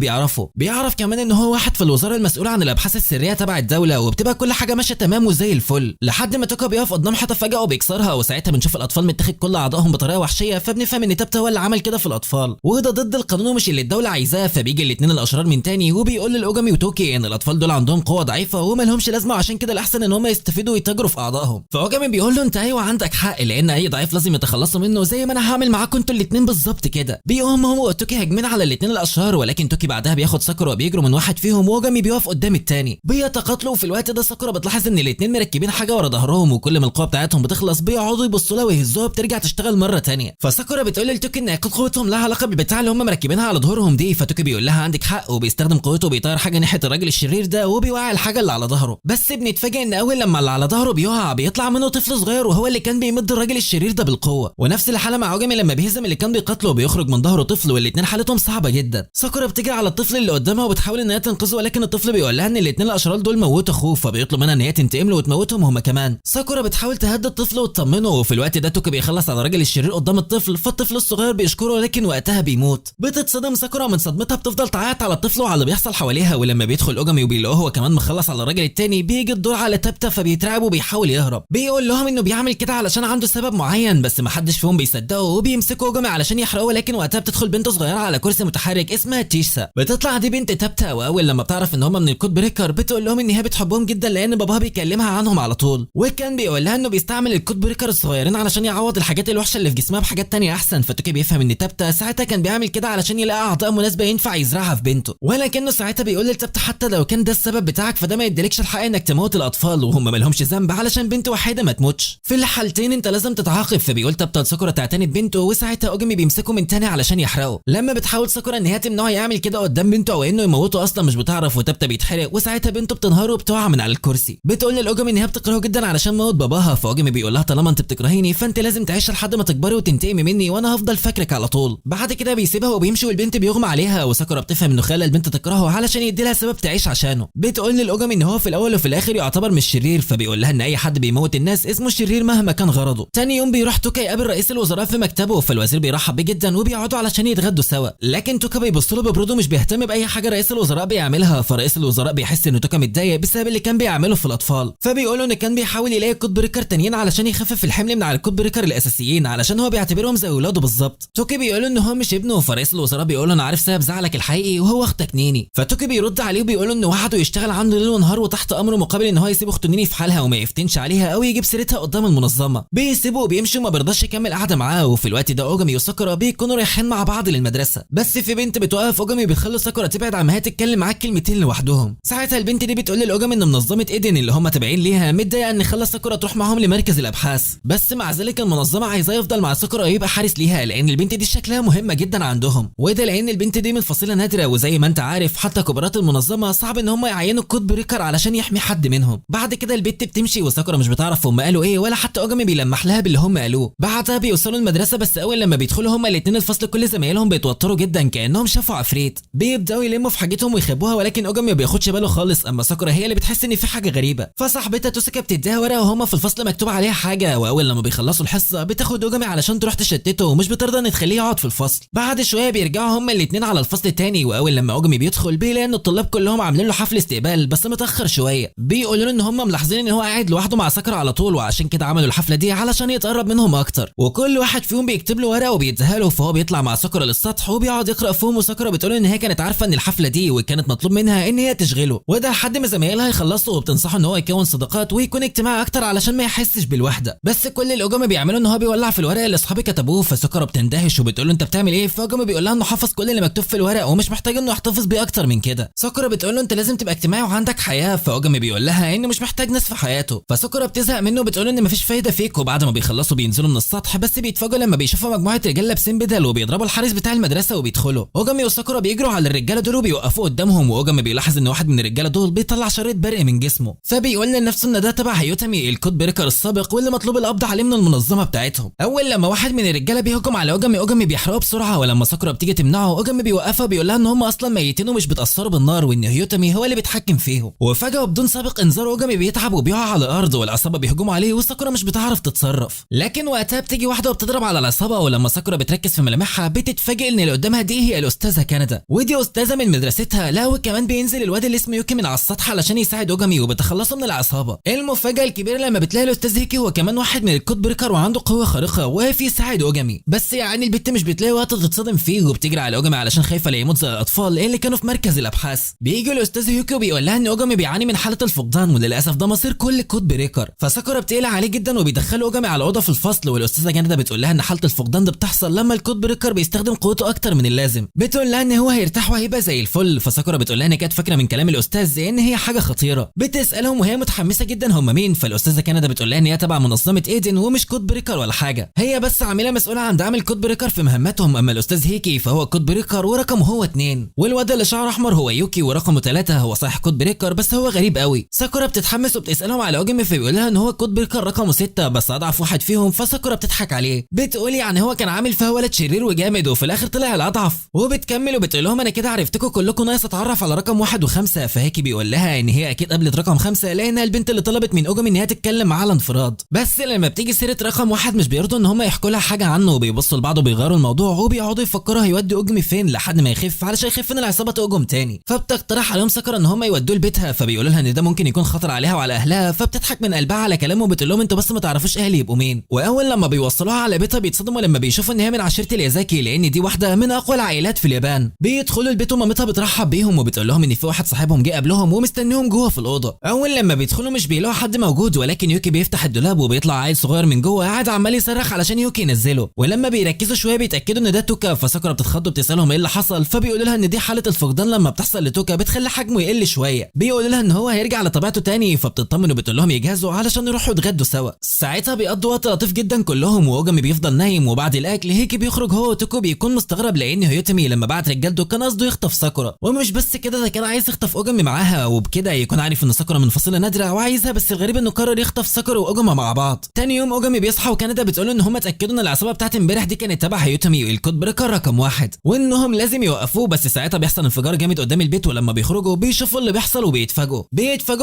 بيعرف كمان ان هو واحد في الوزاره المسؤوله عن الابحاث السريه تبع الدوله، وبتبقى كل حاجه ماشيه تمام وزي الفل لحد ما توكا بيقف قدام حيطه فجاه وبيكسرها. وساعتها بنشوف الاطفال متاخد كل اعضائهم بطريقه وحشيه، فبنفهم ان تابتا هو اللي عمل كده في الاطفال، وده ضد القانون ومش اللي الدوله عايزاه. فبيجي الاثنين الاشرار من تاني وبيقول لاوجامي وتوكي ان الاطفال دول عندهم قوه ضعيفه وما لهمش لازمه، عشان كده الاحسن ان هم يستفيدوا ويتاجروا في اعضائهم. فاوجامي بيقول له انت ايوه عندك حق، لان اي ضعيف لازم يتخلصوا منه زي ما انا هعمل معاكم انتوا الاثنين بالظبط كده. بيقوم هو وتوكي هاجمين على الاثنين الاشرار، ولكن توكي بعدها بياخد ساكورا وبيجروا من واحد فيهم واوجامي بيقف قدام الثاني بيتقاتلوا. وفي الوقت ده ساكورا بتلاحظ ان الاثنين مركبين حاجه ورا ظهرهم، وكل ما القوه بتاعتهم بتخلص بيقعدوا يبصوا لها ويهزوها بترجع تشتغل مره ثانيه. فساكورا بتقول لتوكي ان اكيد قوتهم لها علاقه بالبتاع اللي هم مركبينها على ظهرهم دي. فتوكي بيقول لها عندك حق، وبيستخدم قوته وبيطير حاجه ناحيه الراجل الشرير ده وبيوقع الحاجه اللي على ظهره. بس بنتفاجئ ان اول لما اللي على ظهره بيقع بيطلع منه طفل صغير وهو اللي كان بيمد الراجل الشرير ده بالقوه. ونفس الحاله مع اوجامي لما بيهزم اللي كان بيقاتله بيخرج من ظهره طفل، والاثنين حالتهم صعبه جدا. ساكورا بتجري على الطفل اللي قدامها وبتحاول ان هي تنقذه، ولكن الطفل بيقول لها ان الاثنين الاشرار الاشرار دول موتوا اخوه، فبيطلب منها ان هي تنتقم له وتموتهم هم كمان. ساكورا بتحاول تهدي الطفل وتطمنه، وفي الوقت ده توكا بيخلص على الراجل الشرير قدام الطفل، فالطفل الصغير بيشكره لكن وقتها بيموت. بتتصدم ساكورا من صدمتها، بتفضل تعيط على الطفل وعلى اللي بيحصل حواليها، ولما بيدخل اوجامي وبيلاقوه هو كمان مخلص على الراجل التاني بيجي الدور على تابتا، فبيترعب وبيحاول يهرب. بيقول لهم انه بيعمل كده علشان عنده سبب معين، بس محدش فيهم بيصدقه وبيمسكوا اوجامي علشان يحرقوه. لكن وقتها بتدخل بنت صغيره على كرسي متحرك اسمها تيشا. بتطلع دي بنت تابتا، واول لما بتعرف ان هم من الكود بريكر بتقول لهم ان هي بتحبهم جدا لان باباها بيكلمها عنهم على طول، وكان بيقول لها انه بيستعمل الكود بريكر الصغيرين علشان يعوض الحاجات الوحشه اللي في جسمها بحاجات تانية احسن. فتوكي بيفهم ان تابتا ساعتها كان بيعمل كده علشان يلاقي اعضاء مناسبه ينفع يزرعها في بنته، ولكنه ساعتها بيقول لتابتا حتى لو كان ده السبب بتاعك فده ما يديلكش الحق انك تموت الاطفال وهم ما لهمش ذنب علشان بنت وحيده ما تموتش، في الحالتين انت لازم تتعاقب. فبيقول تابتا لساكورا تعتني ببنته، وساعتها اوجامي بيمسكه من تاني علشان يحرقه. لما بتحاول ساكورا ان هي تمنعه يعمل كده قدام بنته او انه يموته اصلا مش بتعرف، وتابتا بيتحرق، وساعتها بنته بتنهار وبتقع من على الكرسي. بتقول لاوجامي ان هي بتكرهه جدا علشان موت باباها، فاوجامي بيقول لها طالما انت بتكرهيني فانت لازم تعيش لحد ما تكبري وتنتقمي مني وانا هفضل فاكرك على طول. بعد كده بيسيبها وبيمشي والبنت بيغمى عليها، وساكورا بتفهم انه خلى البنت تكرهه علشان يدي لها سبب تعيش عشانه. بتقول لاوجامي ان هو في الاول وفي الاخر يعتبر مش شرير، فبيقول لها ان اي حد بيموت الناس اسمه شرير مهما كان غرضه. تاني يوم بيروح توكا يقابل رئيس الوزراء في مكتبه، فالوزير بيرحب بيه جدا وبيقعدوا علشان يتغدوا سوا، لكن توكا بيبص له ببروده مش بيهتم باي حاجه رئيس الوزراء بيعملها. فرئيس الوزراء بيحس ان توكا متضايق بسبب اللي كان بيعمله في الاطفال، فبيقولوا ان كان بيحاول يلاقي كود بريكر تانيين علشان يخفف الحمل من على الكود بريكر الاساسيين علشان هو بيعتبرهم زي اولاده بالظبط. توكي بيقولوا ان هو مش ابنه، فرئيس الوزراء بيقول له انا عارف سبب زعلك الحقيقي وهو اختك نيني. فتوكي بيرد عليه وبيقول انه وعده يشتغل عنده ليل ونهار وتحت امره مقابل ان هو يسيب اخته نيني في حالها وما يفتنش عليها او يجيب سيرتها قدام المنظمه. بيسيبه وبيمشي وما بيرضاش يكمل قعده معاه، وفي الوقت ده اوجامي وساكورا بيكونوا رايحين مع بعض للمدرسه، بس في بنت بتوقف اوجامي بيخلي ساكورا تبعد عن ما هي تتكلم معاه كلمتين لوحدهم. ساعتها البنت دي بتقول لاوجامي ان منظمه ايدن اللي هم تابعين ليها متضايقه ان خلى ساكورا تروح معاهم لمركز الابحاث، بس مع ذلك المنظمه عايزاه يفضل مع ساكورا ويبقى حارس ليها لان البنت دي شكلها مهمه جدا عندهم، وده لان البنت دي من فصيله نادره، وزي ما انت عارف حتى كبارات المنظمه صعب ان هم يعينوا كود بريكر علشان يحمي حد منهم. بعد كده البنت بتمشي وساكورا مش بتعرف هم قالوا ايه ولا حتى اوجامي بيلمح لها باللي هم قالوه. بعدها بيوصلوا المدرسه، بس اول لما بيدخلوا هم الاثنين الفصل كل زمايلهم بيتوتروا جدا كانهم شافوا عفريت، بيبداوا يلموا في حاجتهم ويخبوها، ولكن اوجامي ما بياخدش باله خالص. اما ساكورا هي اللي بتحس ان في حاجه غريبه، فصاحبتها توسكا بتديها ورقه وهم في الفصل مكتوب عليها حاجه، واول لما بيخلصوا الحصه بتاخد اوجامي علشان تروح تشتته ومش بترضى ان تخليه يقعد في الفصل. بعد شويه بيرجعوا هم الاثنين على الفصل الثاني، واول لما اوجامي بيدخل بيلاقي ان الطلاب كلهم عاملين له حفل استقبال بس متاخر شويه. بيقولوا له ان هم ملاحظين ان هو قاعد لوحده مع ساكورا على طول، وعشان كده عملوا الحفله دي علشان يتقرب منهم اكتر، وكل واحد فيهم بيكتب له ورقه وبيديها له، فهو بيطلع مع ساكورا للسطح وبيقعد يقرا فيهم، وساكورا بتقول ان هي كانت عارفه ان الحفله دي وكانت مطلوب منها ان هي تشغله، وده لحد ما زمايلها يخلصوا وبتنصحه ان هو يكون صداقات ويكون اجتماعي اكتر علشان ما يحسش بالوحده. بس كل اللي اوجامي بيعمله ان هو بيولع في الورق اللي اصحابي كتبوه، فساكورا بتندهش وبتقول له انت بتعمل ايه؟ فاوجامي بيقول لها انه حافظ كل اللي مكتوب في الورق ومش محتاج انه يحتفظ بيه اكتر من كده. ساكورا بتقول له انت لازم تبقى اجتماعي وعندك حياه، فاوجامي بيقول لها انه مش محتاج ناس في حياته. فساكورا بتزهق منه وبتقول ان مفيش فايده فيك، وبعد ما بيخلصوا بينزلوا من السطح، بس بيتفاجئوا لما بيشوفوا مجموعه رجاله لابسين بدل وبيضربوا الحارس بتاع المدرسه وبيدخلوا. اوجامي وساكورا بيجروا على الرجاله دول وبيوقفوا قدامهم، واوجامي بيلاحظ ان واحد من الرجاله دول بيطلع شريط برق من جسمه، فبيقول لنفسه ان ده تبع هيوتامي الكود بريكر السابق واللي مطلوب القبض عليه من المنظمه بتاعتهم. اول لما واحد من الرجاله بيهجم على اوجامي بيحرقه بسرعه، ولما ساكورا بتيجي تمنعه اوجامي بيوقفها وبيقول لها ان هم اصلا ميتين ومش بيتاثروا بالنار وان هيوتامي هو اللي بيتحكم فيهم. وفجاه وبدون سابق انذار اوجامي بيتعب وبيقع على الارض والعصابه بيهجموا عليه وساكورا مش بتعرف تتصرف، لكن وقتها بتيجي واحده وبتضرب على العصابه، ولما ساكورا بتركز في ملامحها بتتفاجئ ان اللي قدامها دي هي الاستاذه كندا، ودي استاذه من مدرستها. لا وكمان بينزل الواد اللي اسمه يوكي من على السطح علشان يساعد اوجامي وبتخلصوا من العصابه. المفاجاه الكبيره لما بتلاقي الاستاذ هيكي هو كمان واحد من الكود بريكر وعنده قوه خارقه وواقف يساعد اوجامي، بس يعني البت مش بتلاقي وقت تتصدم فيه وبتجري على اوجامي علشان خايفه لا يموت زي الاطفال اللي كانوا في مركز الابحاث. بيجي الاستاذ هيكي وبيقول لها ان اوجامي بيعاني من حاله الفقدان وللاسف ده مصير كل كود بريكر، فساكورا بتقلق عليه جدا وبيدخلوا اوجامي على اوضه في الفصل، والاستاذه كندا بتقول لها ان حاله الفقدان ده بتحصل لما الكود بريكر بيستخدم قوته اكتر من اللازم، بتقول لها ان هو هيرتاح وهيبقى زي الفل. فساكورا بتقول لها ان كانت فاكره من كلام الاستاذ ان هي حاجه خطيره، بتسالهم وهي متحمسه جدا هم مين، فالاستاذه كندا بتقول لها ان هي تبع منظمه ايدن ومش كود بريكر ولا حاجه، هي بس عامله مسؤوله عن دعم الكود بريكر في مهمتهم، اما الاستاذ هيكي فهو كود بريكر ورقمه هو 2، والواد اللي شعره احمر هو يوكي ورقمه 3 هو صحيح كود بريكر بس هو غريب قوي. ساكورا بتتحمس وبتسالهم على اوجامي فبيقول لها ان هو كود بريكر رقمه 6 بس اضعف واحد فيهم، فساكورا بتضحك عليه بتقول يعني هو كان عامل فيها ولد شرير وجامد وفي الاخر طلع الاضعف، وبتكمل وبتقول لهم انا كده عرفتكم كلكم ناقص اتعرف على رقم 1 و5. فهيكي بيقول بيقول لها ان هي اكيد قابلت رقم 5 لانها البنت اللي طلبت من اوجامي ان هي تتكلم معاه على انفراد. بس لما بتيجي سيره رقم 1 مش بيرضوا ان هم يحكوا لها حاجه عنه وبيبصوا لبعض وبيغيروا الموضوع وبيقعدوا يفكروا هيودي اوجامي فين لحد ما يخف علشان يخف ان العصابه تهجم تاني. فبتقترح عليهم ساكورا ان هم يودوه لبيتها، فبيقولوا لها ان ده ممكن يكون خطر عليها وعلى اهلها، فبتضحك من قلبها على كلامه وبتقول لهم انتوا بس ما تعرفوش اهلي يبقوا مين. واول لما بيوصلوها على بيتها بيتصدموا لما بيشوفوا ان هي من عشيره اليازاكي لان دي واحده من اقوى العائلات في اليابان. بيدخلوا البيت ومامتها بترحب بيهم وبتقول لهم ان في واحد صاحبهم جه قبلهم ومستنيهم جوه في الاوضه. اول لما بيدخلوا مش بيلاقوا حد موجود، ولكن يوكي بيفتح الدولاب وبيطلع عيل صغير من جوه قاعد عمال يصرخ علشان يوكي ينزله. ولما بيركزوا شويه بيتاكدوا ان ده توكا، فساكورا بتتخض وبتسالهم ايه اللي حصل، فبيقولوا لها ان دي حاله الفقدان لما بتحصل لتوكا بتخلي حجمه يقل شويه. بيقولوا لها ان هو هيرجع لطبيعته تاني، فبتطمن وبتقول لهم يجهزوا علشان يروحوا يتغدوا سوا. ساعتها بيقضوا وقت لطيف جدا كلهم واوجامي بيفضل نايم، وبعد الاكل هيكي بيخرج هو وتوكو بيكون مستغرب لان هيوتمي لما بعت رجالته كان قصده يخطف ساكورا، ومش بس كده ده كان عايز يخطف اوجامي معاها، وبكده يكون عارف ان ساكورا منفصله نادره وعايزها، بس الغريب انه قرر يخطف ساكورا واوجامي مع بعض. تاني يوم اوجامي بيصحى وكاندا بتقول ان هم اتاكدوا ان العصابه بتاعت امبارح دي كانت تبع هيوتمي الكود بريكر رقم 1 وانهم لازم يوقفوه. بس ساعتها بيحصل انفجار جامد قدام البيت، ولما بيخرجوا بيشوفوا اللي بيحصل وبيتفاجئوا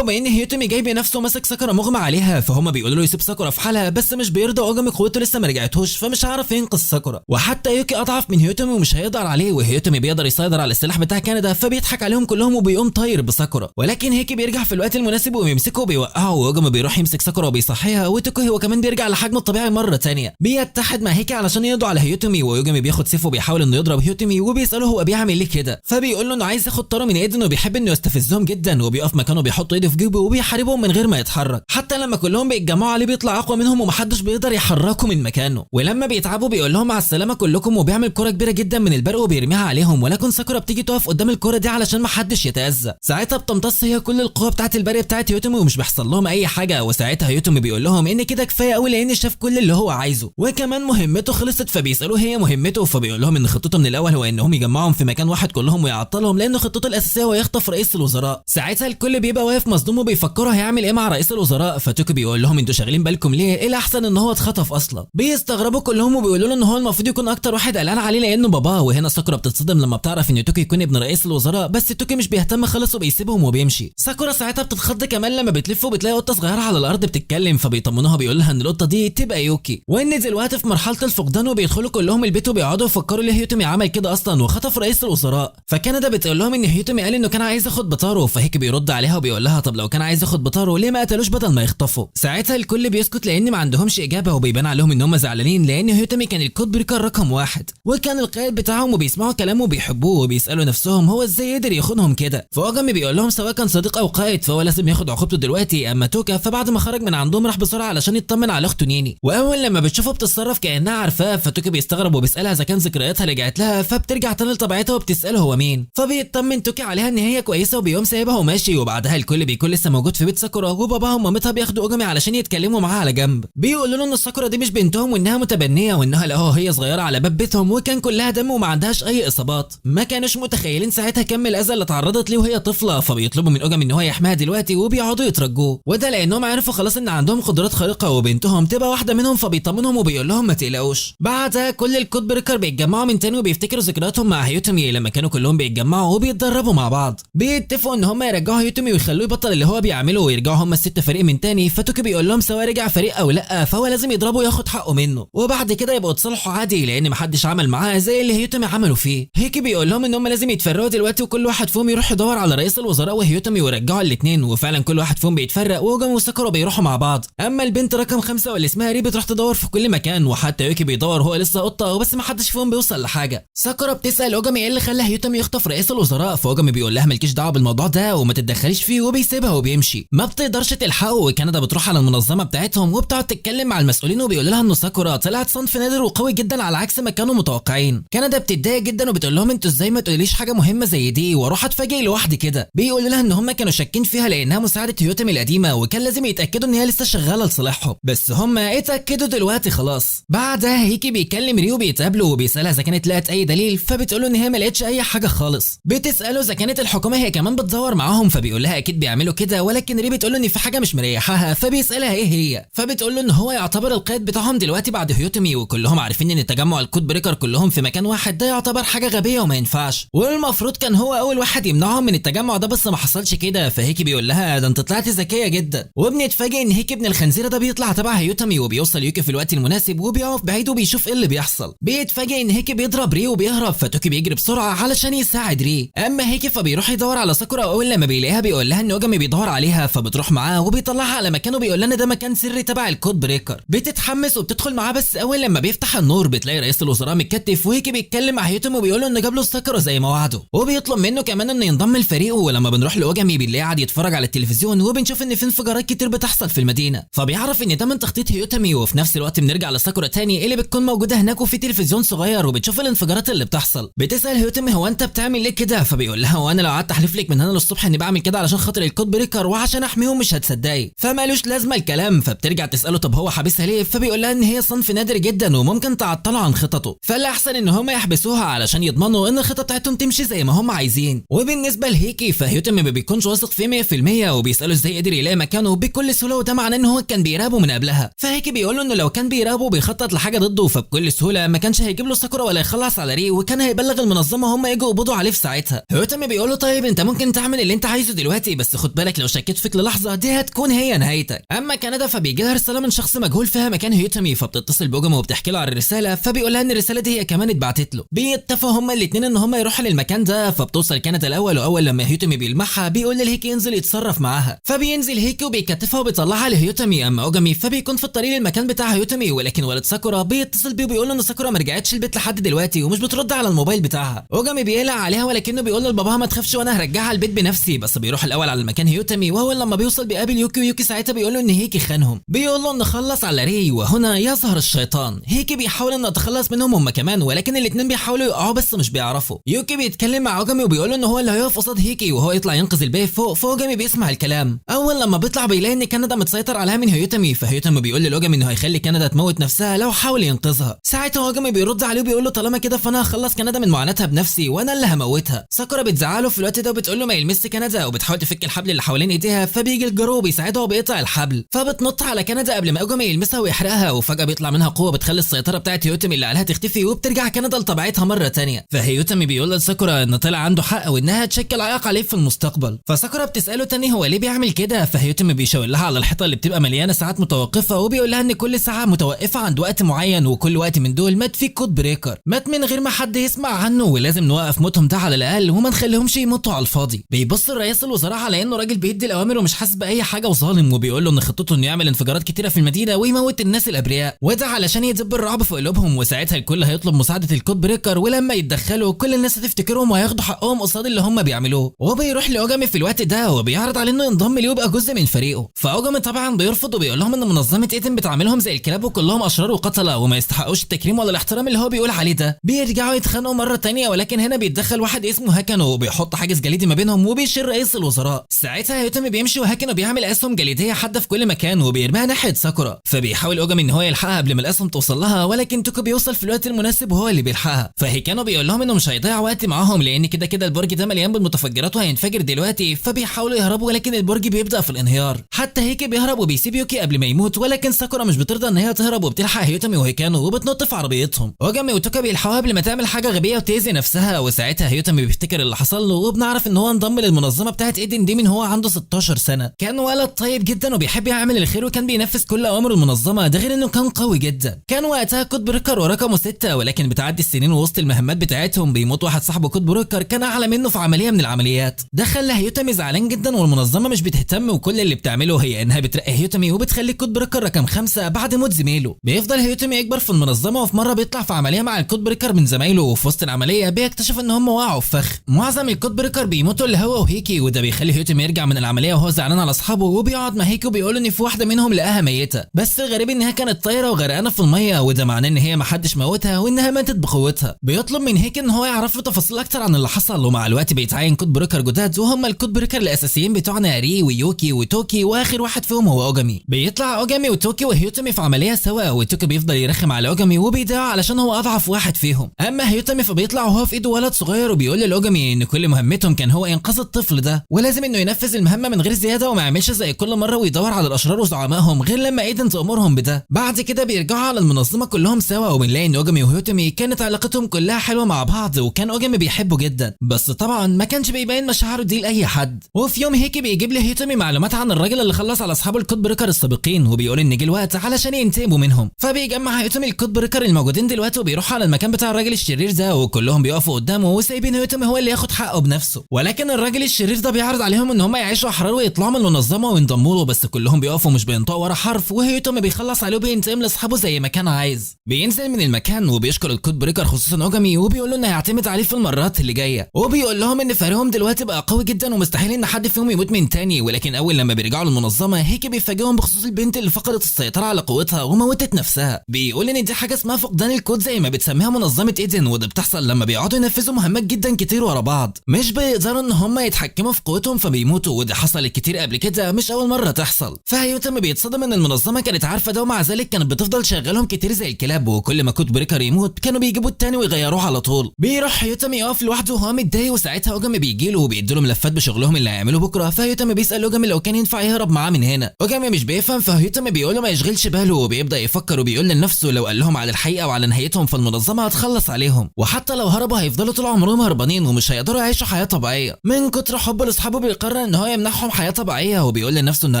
بان هيوتمي جايب نفسه ماسك ساكورا مغمى عليها، فهم بيقولوا له يسيب ساكورا في حالها، بس مش بيرضى اوجامي قوته لسه ما رجعتهوش فمش عارف ينقذ ساكورا. وحتى يوكي اضعف من هيوتمي ومش هيقدر عليه، وهيوتمي بيقدر يسيطر على السلاح بتاع كندا فبيضحك عليهم كلهم وبيقوم طاير بساكورا. ولكن هيكي بيرجع في الوقت المناسب وبيمسكه وبيوقعه، واوجامي بيروح يمسك ساكورا وبيصحيها، وتوكو هو كمان بيرجع لحجمه الطبيعي مره ثانيه. بيتحد مع هيكي علشان يقضوا على هيوتمي، واوجامي بياخد سيفه وبيحاول انه يضرب هيوتمي وبيساله هو بيعمل ليه كده، فبيقول له انه عايز ياخد طاره من ايدن وبيحب انه يستفزهم جدا، وبيقف مكانه بيحط ايده في جيبه وبيحاربهم من غير ما يتحرك. حتى لما كلهم بيتجمعوا عليه بيطلع اقوى منهم ومحدش بيقدر يحركه من مكانه. ولما بيتعبوا بيقول لهم مع السلامه كلكم وبيعمل كره كبيره جدا من البرق وبيرميها عليهم، ولكن ساكورا بتيجي تقف قدام الكره دي علشان محدش يتاذى. ساعتها بتمتص هي كل القوه بتاعه البرق بتاعه هيوتمي ومش بيحصل لهم اي حاجه. وساعتها هيوتمي بيقول لهم ان كده كفايه قوي لان شاف كل اللي هو عايزه وكمان مهمته خلصت، فبيسالوه هي مهمته، فبيقول لهم ان خطته من الاول هو انهم يجمعهم في مكان واحد كلهم ويعطلهم لان خطته الاساسيه هو يخطف رئيس الوزراء. ساعتها الكل بيبقى واقف مصدوم وبيفكروا هيعمل ايه مع رئيس الوزراء، فتوكي بيقول لهم انتوا شاغلين بالكم ليه، ايه الاحسن ان هو اتخطف اصلا. بيستغربوا كلهم وبيقولوا له ان هو المفروض يكون اكتر واحد قلقان عليه لانه باباه. وهنا ساكورا بتتصدم لما بتعرف ان توكي يكون ابن رئيس الوزراء، بس توكي مش بيهتم خالص وبيسيبهم وبيمشي. ساكورا ساعتها بتتخض كمان لما بتلف وبتلاقي قطه صغيره على الارض بتتكلم، فبيطمنوها بيقول لها ان القطه دي تبقى يوكي، وان دلوقتي في مرحله الفقدان، وبيدخلوا كلهم البيت وبيقعدوا يفكروا ليه هيوتمي عمل كده اصلا وخطف رئيس الوزراء. فكندا بتقول لهم ان هيوتمي قال انه كان عايز ياخد بطاره، فهيك بيرد عليها وبيقول لها طب لو كان عايز ياخد بطاره ليه ما قتلوش بدل ما يخطفوا. ساعتها الكل بيسكت لان ما عندهمش اجابه، وبيبان عليهم ان هم زعلانين لان هيوتمي كان الكود بريكر رقم 1 وكان القائد بتاعهم، وبيسمعوا كلامه وبيحبوه وبيسالوا نفسهم هو ازاي قدر ياخدهم كده. فاوجامي بيقول لهم سواء كان صديق او قائد فهو لازم ياخد عقوبته دلوقتي. اما توكا فبعد ما خرج من عندهم راح بسرعه علشان يطمن على اخته نيني، واول لما بتشوفه بتتصرف كانها عارفاه، فتوكا بيستغرب وبيسالها اذا كان ذكرياتها رجعت لها، فبترجع تاني لطبيعتها وبتساله هو مين، فبيطمن توكا عليها ان هي كويسه وبيقوم سايبها وماشي. وبعدها الكل بيكون لسه موجود في بيت ساكورا، وباباها ومامتها بياخدوا اوجامي علشان يتكلموا معاها على جنب. بيقولوا له ان ساكورا دي مش بنتهم وانها متبنيه، وانها لقوها هي صغيره على باب بيتهم وكان كلها دم وما عندهاش اي اصابات. ما كانوش متخيلين ساعتها كم الاذى اللي اتعرضت ليه وهي طفله، فبيطلبوا من اوجامي ان هو يحميها دلوقتي وبيقعدوا يترجوه، وده لانهم عرفوا خلاص ان عندهم قدرات خارقه وبنتهم تبقى واحده منهم، فبيطمنهم وبيقول لهم ما تقلقوش. بعدها كل الكود بريكر بيتجمعوا من تاني وبيفتكروا ذكرياتهم مع هيوتمي لما كانوا كلهم بيتجمعوا وبيتدربوا مع بعض. بيتفقوا ان هم يرجعوا هيوتمي ويخلوه يبطل اللي هو بيعمله ويرجعوا هم الست فريق من تاني. فتوكي بيقول لهم سواء رجع فريق او لا فهو لازم يضربه وياخد حقه منه، وبعد كده يبقوا يتصالحوا عادي لان محدش عمل معاه زي اللي هيوتمي عملوا فيه. هيكي بيقول لهم ان هم لازم يتفرقوا دلوقتي وكل واحد فيهم يروح يدور على رئيس الوزراء وهيوتمي ويرجعوا الاثنين، وفعلا كل واحد فيهم بيتفرق واوجامي وساكورا بيروحوا مع بعض. اما البنت رقم 5 واللي اسمها ري بتروح تدور في كل مكان، وحتى يوكي بيدور هو لسه قطه وبس محدش فيهم بيوصل لحاجه. ساكورا بتسال اوجامي ايه اللي خلى هيوتمي يخطف رئيس الوزراء، فاوجامي بيقول لها مالكيش دعوه بالموضوع ده وما تتدخليش فيه وبيسيبها وبيمشي. ما بتقدرش تلحقه، وكندا بتروح على المنظمه بتاعتهم وبتقعد تتكلم مع المسؤولين وبيقول لها ان ساكورا طلعت صنف نادر وقوي جدا على عكس ما كانوا متوقعين. كندا بتتضايق جدا وبتقول لهم انتوا ازاي ما تقوليش حاجه مهمه زي دي واروح اتفاجئ لوحدي كده. بيقول لها ان هم كانوا شاكين فيها لانها مساعده هيوتمي القديمه وكان لازم يتاكدوا ان هي لسه شغاله لصالحهم، بس هم اتاكدوا دلوقتي خلاص. بعدها هيكي بيكلم ريو بيتقابلوا وبيسالها اذا كانت لقت اي دليل، فبتقول له ان هي ما لقتش اي حاجه خالص. بتساله اذا كانت الحكومه هي كمان بتدور معاهم، فبيقول لها اكيد بيعملوا كده، ولكن ري بتقول له ان في حاجه مش مريحاها، فبيسالها ايه هي، فبتقول له ان هو يعتبر القائد بتاعهم دلوقتي بعد هيوتمي، وكلهم عارفين ان تجمع الكود بريكر كلهم في مكان واحد ده يعتبر حاجه غبيه وما ينفعش، والمفروض كان هو اول واحد يمنعهم من التجمع ده، بس ما حصلش كده. فهيكي بيقول لها ده انت طلعت ذكيه جدا. وبنتفاجئ ان هيكي ابن الخنزيره ده بيطلع تبع هيوتامي وبيوصل يوكي في الوقت المناسب وبيقف بعيد وبيشوف ايه اللي بيحصل. بيتفاجئ ان هيكي بيضرب ري وبيهرب، فتوكي بيجري بسرعه علشان يساعد ري. اما هيكي فبيروح يدور على ساكورا، واول لما بيلاقيها بيقول لها ان اوجامي بيدور عليها، فبتروح معاه وبيطلعها على مكانه، بيقول لها ده مكان سري تبع الكود بريكر. بتتحمس وبتدخل معاه، بس اول لما بيفتح النور بتلاقي رئيس الوزراء متكتف، وهيكي بيتكلم مع هيوتامي وبيقول له انه جاب له ساكورا زي ما وعده، وبيطلب منه كمان انه ينضم لفريقه. ولما بنروح لاوجامي بنلاقيه قاعد يتفرج على التلفزيون، وبنشوف ان في انفجارات كتير بتحصل في المدينه، فبيعرف ان ده من تخطيط هيوتامي. وفي نفس الوقت بنرجع لساكورا تاني اللي بتكون موجوده هناك، وفي تلفزيون صغير وبتشوف الانفجارات اللي بتحصل. بتسال هيوتامي هو انت بتعمل ليه كده؟ فبيقول لها وانا لو قعدت احلف لك من هنا للصبح اني بعمل كده علشان خاطر الكود بريكر وعشان احميهم مش هتصدقي، فمالوش لازمه الكلام. فبترجع تساله طب هو حابسها ليه؟ فبيقول لها ان هي صنف نادر جدا وممكن تعطله عن خططه، فالاحسن ان هم يحبسوها علشان يضمنوا ان الخطط بتاعتهم تمشي زي ما هم عايزين. وبالنسبه لهيكي فهيوتامي ما بيكونش واثق فيه 100%، وبيساله ازاي قدر يلاقي مكانه بكل سهوله، وده معناه ان هو كان بيراقبه من قبلها. فهيكي بيقول له انه لو كان بيراقبه بيخطط لحاجه ضده، فبكل سهوله ما كانش هيجيب له ساكورا ولا يخلص على ري، وكان هيبلغ المنظمه هم يجوا يقبضوا عليه في ساعتها. هيوتامي بيقول له طيب انت ممكن تعمل اللي انت عايزه دلوقتي، بس خد بالك لو شكيت فيك للحظه دي هتكون هي نهايتك. اما كندا فبيجي لها رساله من شخص مجهول فيها مكان هيوتامي، فبتتصل باوجامي وبتحكي له على الرساله، فبيقول لها ان الرساله دي هي كمان اتبعتت له. بيتفقوا هما الاثنين ان هما يروحوا للمكان ده، فبتوصل كندا الاول، واول لما هيوتامي بيلمحها بيقول لهيكي ينزل يتصرف معاها، فبينزل هيكي وبيكتفها وبيطلعها لهيوتامي. اما اوجامي فبيكون في الطريق للمكان بتاع هيوتامي، ولكن والد ساكورا بيتصل بيه وبيقول له ان ساكورا ما رجعتش البيت لحد دلوقتي ومش بترد على الموبايل بتاعها. اوجامي بيقلق عليها ولكنه بيقول لباباها ما تخافش وانا هرجعها البيت بنفسي، بس بيروح الاول على المكان هيوتامي، واول لما بيوصل بيقابل يوكي، ويوكي ساعتها بيقول له ان هيكي خانهم، بيقول له نخلص على ري. وهنا يظهر الشيطان. هيكي بيحاول انه يتخلص منهم هم كمان، ولكن الاثنين بيحاولوا يقعوا بس مش بيعرفوا. يوكي بيتكلم مع اوجامي وبيقول له ان هو اللي هيقف قصاد هيكي وهو يطلع ينقذ البيت فوق، فاوجامي بيسمع الكلام. اول لما بيطلع بيلاقي ان كندا متسيطر عليها من هيوتامي، فهيوتامي بيقول لاوجامي انه هيخلي كندا تموت نفسها لو حاول ينقذها. ساعتها اوجامي بيرد عليه وبيقول له طالما كده فانا هخلص كندا من معاناتها بنفسي وانا اللي هموتها. ساكورا بتزعله في الوقت ده وبتقول له ما يلمس كندا، وبتحاول تفك الحبل اللي حوالين ايديها، فبيجي الجارو بيساعدها وبيقطع الحبل، فبتنط على كندا قبل ما اوجامي يلمسها ويحرقها، وفجاه بيطلع منها قوه بتخلي السيطره بتاعت هيوتامي اللي عليها تختفي، وبترجع كندا لطبيعتها مره ثانيه. فهيوتامي بيقول لساكورا ان طلع عنده حق وانها تشكل عائق عليه في المستقبل. فساكورا بتساله تاني هو ليه بيعمل كده، فهيوتامي بيشاور لها على الحيطه اللي بتبقى مليانه ساعات متوقفه، وبيقول لها ان كل ساعه متوقفه عند وقت معين، وكل وقت من دول مات فيه كود بريكر، مات من غير ما حد يسمع عنه، ولازم نوقف موتهم ده على الاقل وما نخليهمش يموتوا على الفاضي. بيبص رئيس الوزراء على انه راجل بيدي الاوامر ومش حاسس باي حاجه وظالم، وبيقول له ان خطته انه يعمل انفجارات كتيره في المدينه ويموت الناس الابرياء، وده علشان يدب الرعب في قلوبهم. وساعتها الكل هيطلب مساعده الكود بريكر، ولما يتدخلوا كل الناس هتفتكرهم وهياخدوا حقهم قصاد اللي هم بيعملوه. وبيروح لاوجامي في الوقت ده وبيعرض عليه انه ينضم ليه ويبقى جزء من فريقه، فاوجامي طبعا بيرفض وبيقول لهم ان منظمه ايتن بتعاملهم زي الكلاب وكلهم اشرار وقتله وما يستحقوش التكريم ولا الاحترام اللي هو بيقول عليه ده. بيرجعوا يتخانقوا مره ثانيه، ولكن هنا بيتدخل واحد اسمه هاكانو وبيحط حاجز جليدي ما بينهم وبيشير رئيس الوزراء. ساعتها هيوتامي بيمشي وهاكانو بيعمل اسهم جليديه حاده في كل مكان وبيرميها ناحيه ساكورا، فبيحاول اوجامي ان هو يلحقها قبل ما الاسهم توصل لها، ولكن توكو بيوصل في الوقت المناسب وهو اللي بيلحقها. فهيكانو بيقول لهم انه مش هيضيع وقت معاهم لان كده كده البرج ده مليان بالمتفجرات وهينفجر دلوقتي، فبيحاولوا يهربوا ولكن البرج بيبدا في الانهيار. حتى هيكي بيهرب وبيسيب يوكي قبل ما يموت، ولكن ساكورا مش بترضى ان هي تهرب وبتلحق هيوتامي وهيكانو وبتنط في عربيتهم. اوجامي وتوكا بيلحقوها قبل ما تعمل حاجه غبيه وتاذي نفسها، وساعتها هيوتامي بيفتكر اللي حصل له وبنعرف ان هو انضم للمنظمه بتاعت ايدن دي من هو عنده 16 سنه. كان ولد طيب جدا وبيحب يعمل الخير وكان بينفذ كل اوامر المنظمه، ده غير انه كان قوي جدا. كان وقتها كود بريكر ورقمه 6، ولكن بتعدي السنين ووسط المهمات بتاعتهم بيموت واحد صاحبه كود بريكر كان اعلى منه في عمليه من العمليات. ده خلى هيوتامي زعلان جدا والمنظمه مش بتهتم، وكل اللي بتعمله هي انها بترقي هيوتامي وبتخلي كود بريكر رقم 5 بعد موت زميله. بيفضل هيوتامي يكبر في المنظمه، وفي مره بيطلع في عمليه مع الكود بريكر من زمايله، وفي وسط العمليه بيكتشف ان هم وقعوا في فخ. معظم الكود بريكر بيموتوا اللي هو وهيكي، وده بيخلي هيوتامي يرجع من العمليه وهو زعلان على اصحابه، وبيقعد مع هيكي وبيقول ان في واحده منهم لقاها ميته، بس الغريب انها كانت طايره وغرقانه في الميه، وده معناه ان هي ما حدش موتها وانها ماتت بقوتها. بيطلب من هيكي ان هو يعرف له تفاصيل اكتر عن اللي حصل، ومع الوقت بيتعين كود بريكر جداد وهم الكود بريكر الاساسيين بتوعنا ري ويوكي وتوكي، واخر واحد فيهم هو اوجامي. بيطلع اوجامي وتوكي وهيوتامي في عمليه سوا، وتوكي بيفضل يرخم على اوجامي وبيدعي علشان هو اضعف واحد فيهم. اما هيوتامي فبيطلع وهو في ايده ولد صغير وبيقول لاوجامي ان كل مهمتهم كان هو انقاذ الطفل ده، ولازم انه ينفذ المهمه من غير زياده وما يعملش زي كل مره ويدور على الاشرار وزعمائهم غير لما ايدن تامرهم بده. بعد كده بيرجعوا على المنظمه كلهم سوا، وبنلاقي ان اوجامي وهيوتامي كانت علاقتهم كلها حلوه مع بعض، وكان اوجامي بيحبه جدا، بس طبعا ما كانش بيبين مشاعر مشاعره دي لاي حد. وفي يوم هيكي بيجيب لي هيوتامي معلومات عن الراجل اللي خلص على اصحاب الكود بريكر السابقين، وبيقول ان جه الوقت علشان ينتقموا منهم. فبيجمع هيوتامي الكود بريكر الموجودين دلوقتي وبيروح على المكان بتاع الراجل الشرير ده، وكلهم بيقفوا قدامه وسايبين هيوتامي هو اللي ياخد حقه بنفسه. ولكن الراجل الشرير ده بيعرض عليهم ان هم يعيشوا احرار ويطلعوا من المنظمه وينضموا له، بس كلهم بيقفوا مش بينطقوا ورا حرف، وهيوتامي بيخلص عليه وبينتقم لاصحابه زي ما كان عايز. بينزل من المكان وبيشكر الكود بريكر خصوصا اوجامي، وبيقول له انه هيعتمد عليه في المرات اللي جايه، وبيقول لهم ان فريقهم دلوقتي بقى قوي جدا ومستحيل ان حد فيهم يموت من تاني. ولكن اول لما بيرجعوا للمنظمه هيكي بيفاجئهم بخصوص البنت اللي فقدت السيطره على قوتها وموتت نفسها. بيقول ان دي حاجه اسمها فقدان الكود زي ما بتسميها منظمه ايدن، وده بتحصل لما بيقعدوا ينفذوا مهمات جدا كتير ورا بعض، مش بيقدروا ان هم يتحكموا في قوتهم فبيموتوا، ودي حصلت كتير قبل كده مش اول مره تحصل. فهيوتامي بيتصدم ان المنظمه كانت عارفه ده، ومع ذلك كانت بتفضل شغالهم كتير زي الكلاب، وكل ما كود بريكر يموت كانوا بيجيبوا التاني ويغيروه على طول. بيروح هيوتامي يقف لوحده وهو متضايق، وساعتها اوجامي بيجي له وبيديله ملفات بشغلهم اللي هيعملوه بكره. فهيوتامي بيسال اوجامي لو كان ينفع يهرب معاه من هنا. اوجامي مش بيفهم، فهيوتامي بيقول له ما يشغلش باله، وبيبدا يفكر وبيقول لنفسه لو قال لهم على الحقيقه وعلى نهايتهم فالمنظمه هتخلص عليهم، وحتى لو هربوا هيفضلوا طول عمرهم هربانين ومش هيقدروا يعيشوا حياه طبيعيه. من كتر حبه لاصحابه بيقرر ان هو يمنحهم حياه طبيعيه، وبيقول لنفسه انه